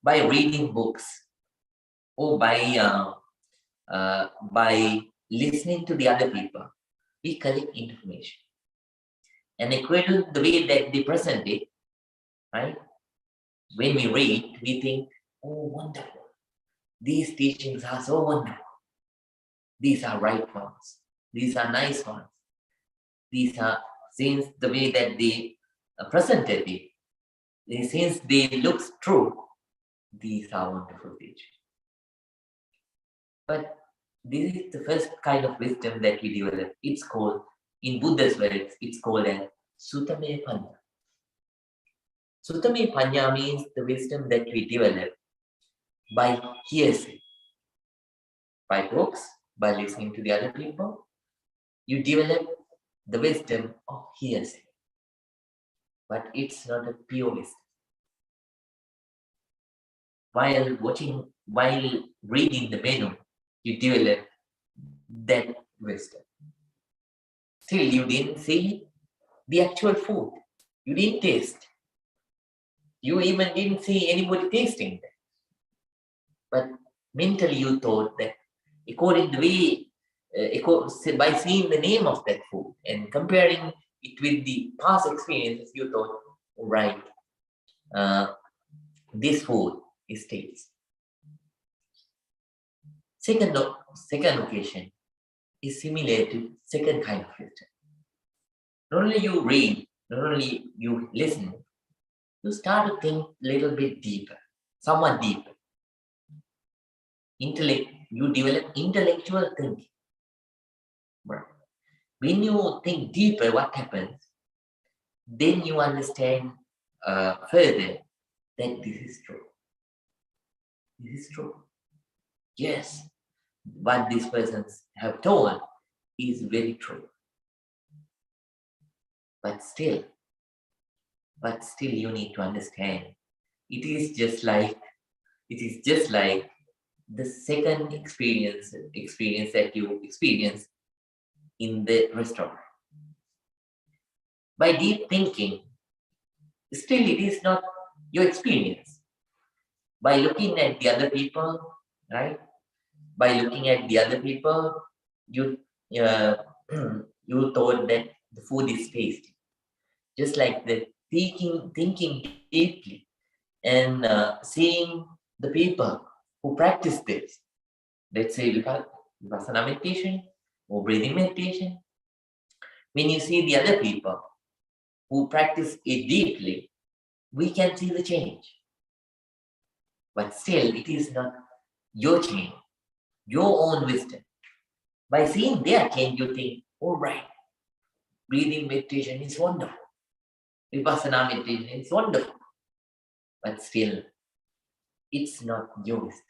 Speaker 1: By reading books or by listening to the other people, we collect information. And according to the way that they present it, right? When we read, we think, oh, wonderful. These teachings are so wonderful. These are right ones. These are nice ones. These are, since the way that they presented it, since they look true, these are wonderful teachings. But this is the first kind of wisdom that we develop. It's called, in Buddha's words, it's called as Sutame Panya. Sutame Panya means the wisdom that we develop by hearsay, by books, by listening to the other people. You develop the wisdom of hearsay, but it's not a pure wisdom. While reading the menu, you develop that wisdom. Still, you didn't see the actual food. You didn't taste. You even didn't see anybody tasting that. But mentally you thought that according to the way, by seeing the name of that food and comparing it with the past experiences, you thought, right, this food is tasty. Second occasion is similar to second kind of wisdom. Not only you read, not only you listen, you start to think a little bit deeper, somewhat deeper. you develop intellectual thinking. Right? When you think deeper, what happens? Then you understand further that this is true. This is true. Yes, what these persons have told is very true. But still you need to understand. It is just like the second experience that you experience in the restaurant. By deep thinking, still it is not your experience. By looking at the other people, right? By looking at the other people, you you thought that the food is tasty. Just like the thinking deeply and seeing the people who practice this. Let's say Vipassana meditation or breathing meditation. When you see the other people who practice it deeply, we can see the change. But still, it is not your change, your own wisdom. By seeing their change, you think, all right, breathing meditation is wonderful. Vipassana meditation is wonderful. But still, it's not your wisdom.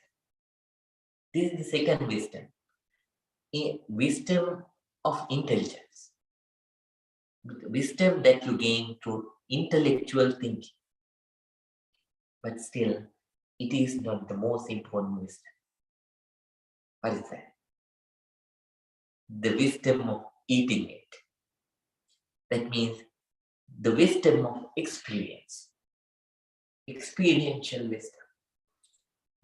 Speaker 1: This is the second wisdom. Wisdom of intelligence. Wisdom that you gain through intellectual thinking. But still, it is not the most important wisdom. What is that? The wisdom of eating it. That means the wisdom of experience. Experiential wisdom.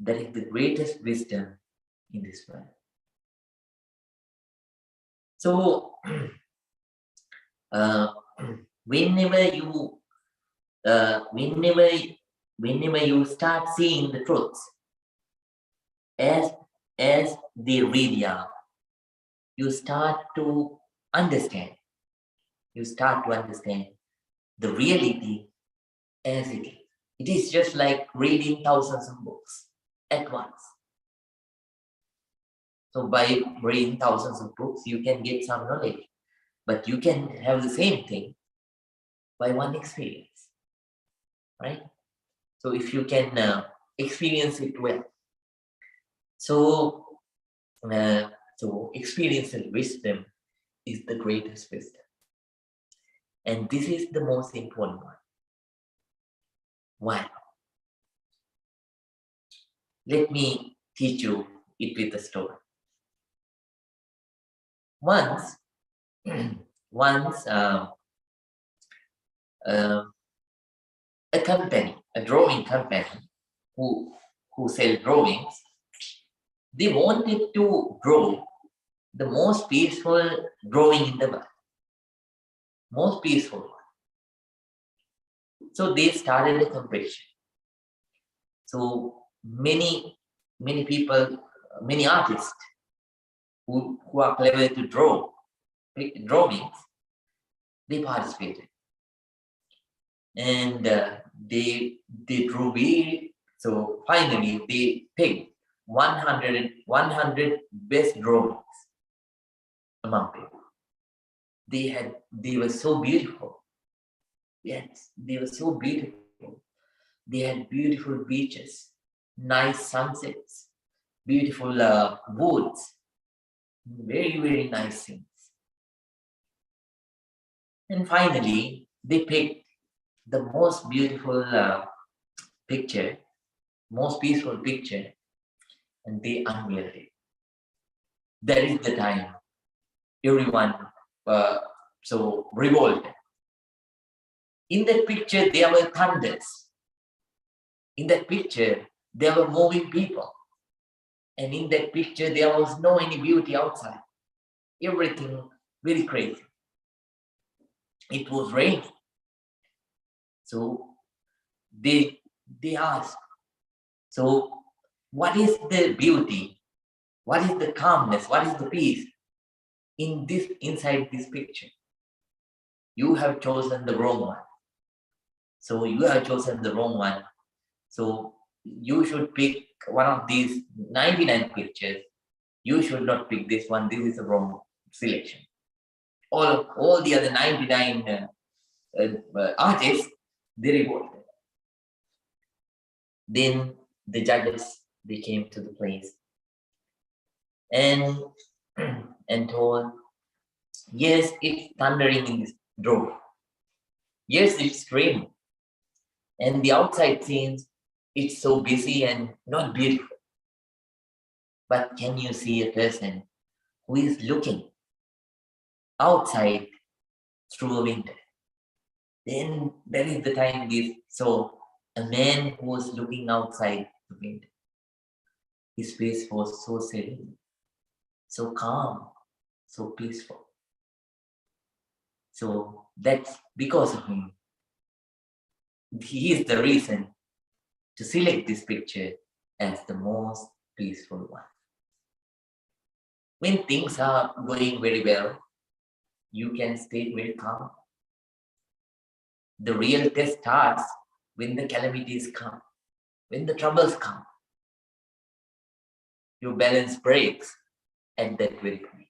Speaker 1: That is the greatest wisdom in this world. So, whenever you start seeing the truths as they really are, you start to understand. You start to understand the reality as it is. It is just like reading thousands of books at once. So by reading thousands of books, you can get some knowledge, but you can have the same thing by one experience, right? So if you can experience it well. So experiential wisdom is the greatest wisdom. And this is the most important one. Why? Let me teach you it with a story. Once a company, a drawing company who sell drawings, they wanted to draw the most peaceful drawing in the world. Most peaceful one. So they started a competition. So many people, many artists who are clever to draw drawings, they participated. And they drew very, so finally they picked 100 best drawings among people. They were so beautiful. Yes, they were so beautiful. They had beautiful beaches, nice sunsets, beautiful woods, very, very nice things. And finally, they picked the most beautiful picture, most peaceful picture, and they unveiled it. That is the time everyone revolted. In that picture, there were thunders. In that picture, there were moving people. And in that picture, there was no any beauty outside. Everything very crazy. It was raining. So they asked, so what is the beauty? What is the calmness? What is the peace inside this picture? You have chosen the wrong one. So you have chosen the wrong one. So you should pick one of these 99 pictures. You should not pick this one. This is a wrong selection. All the other 99 artists, they revolted. Then the judges, they came to the place and told, yes, it's thundering in this grove. Yes, it's raining. And the outside scenes, it's so busy and not beautiful. But can you see a person who is looking outside through a window? Then that is the time we saw a man who was looking outside the window. His face was so serene, so calm, so peaceful. So that's because of him. He is the reason to select this picture as the most peaceful one. When things are going very well, you can stay very calm. The real test starts when the calamities come, when the troubles come. Your balance breaks at that very point.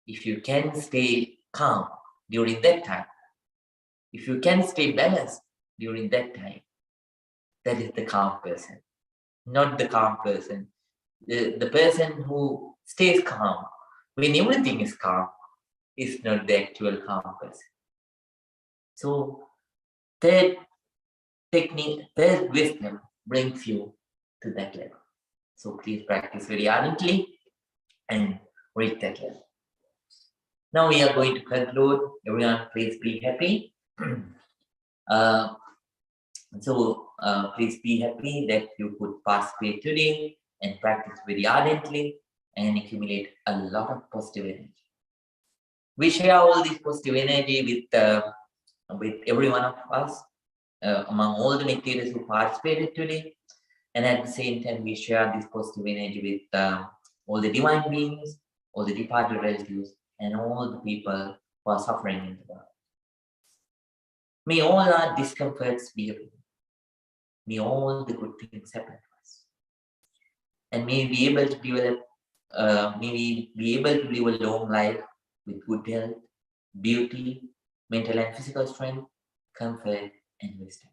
Speaker 1: If you can stay calm during that time, if you can stay balanced during that time, that is the calm person, not the calm person. The person who stays calm when everything is calm is not the actual calm person. So third technique, third wisdom brings you to that level. So please practice very ardently and reach that level. Now we are going to conclude. Everyone, please be happy. Please be happy that you could participate today and practice very ardently and accumulate a lot of positive energy. We share all this positive energy with every one of us, among all the meditators who participated today. And at the same time, we share this positive energy with all the divine beings, all the departed relatives, and all the people who are suffering in the world. May all our discomforts be removed. May all the good things happen to us. And may we be able to develop, live a long life with good health, beauty, mental and physical strength, comfort, and wisdom.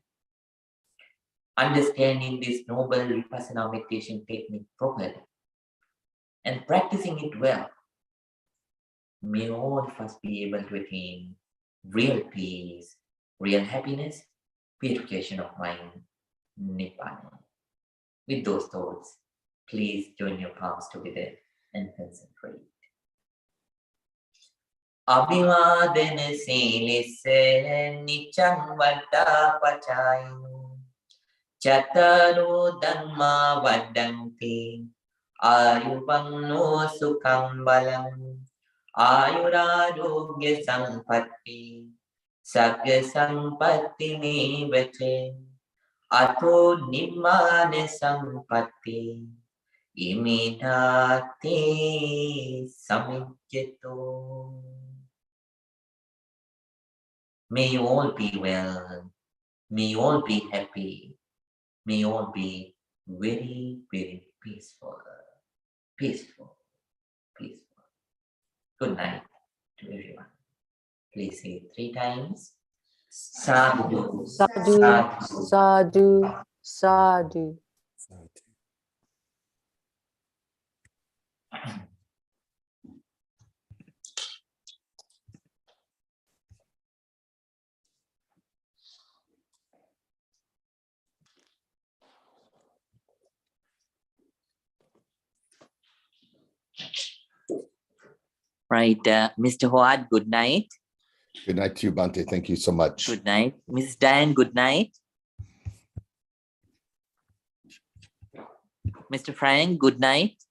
Speaker 1: Understanding this noble Vipassana meditation technique properly and practicing it well, may all of us be able to attain real peace, real happiness, purification of mind, Nibbana. With those thoughts, please join your palms together and concentrate. Abhivadana silisse niccang vada pacayo Chataro dhamma vadanti ayuvanno sukham balam ayurarogya sampatti sagya sampatti mevache ato nimmana sampatti imidati samijjato. May you all be well. May you all be happy. May you all be very, very peaceful. Peaceful. Peaceful. Good night to everyone. Please say it 3 times. Sadhu.
Speaker 2: Sadhu, sadhu, sadhu.
Speaker 1: Right, Mr. Howard, good night.
Speaker 3: Good night to you, Bhante. Thank you so much.
Speaker 1: Good night. Mrs. Diane, good night. Mr. Frank, good night.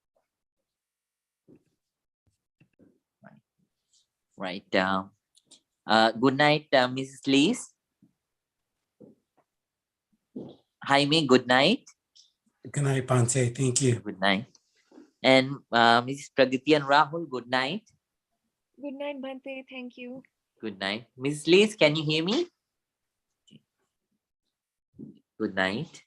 Speaker 1: Right. Good night, Mrs. Lees. Jaime, good night.
Speaker 4: Good night, Bhante. Thank you.
Speaker 1: Good night. And Mrs. Pragati and Rahul, good night.
Speaker 5: Good night, Bhante. Thank you.
Speaker 1: Good night. Mrs. Lees, can you hear me? Good night.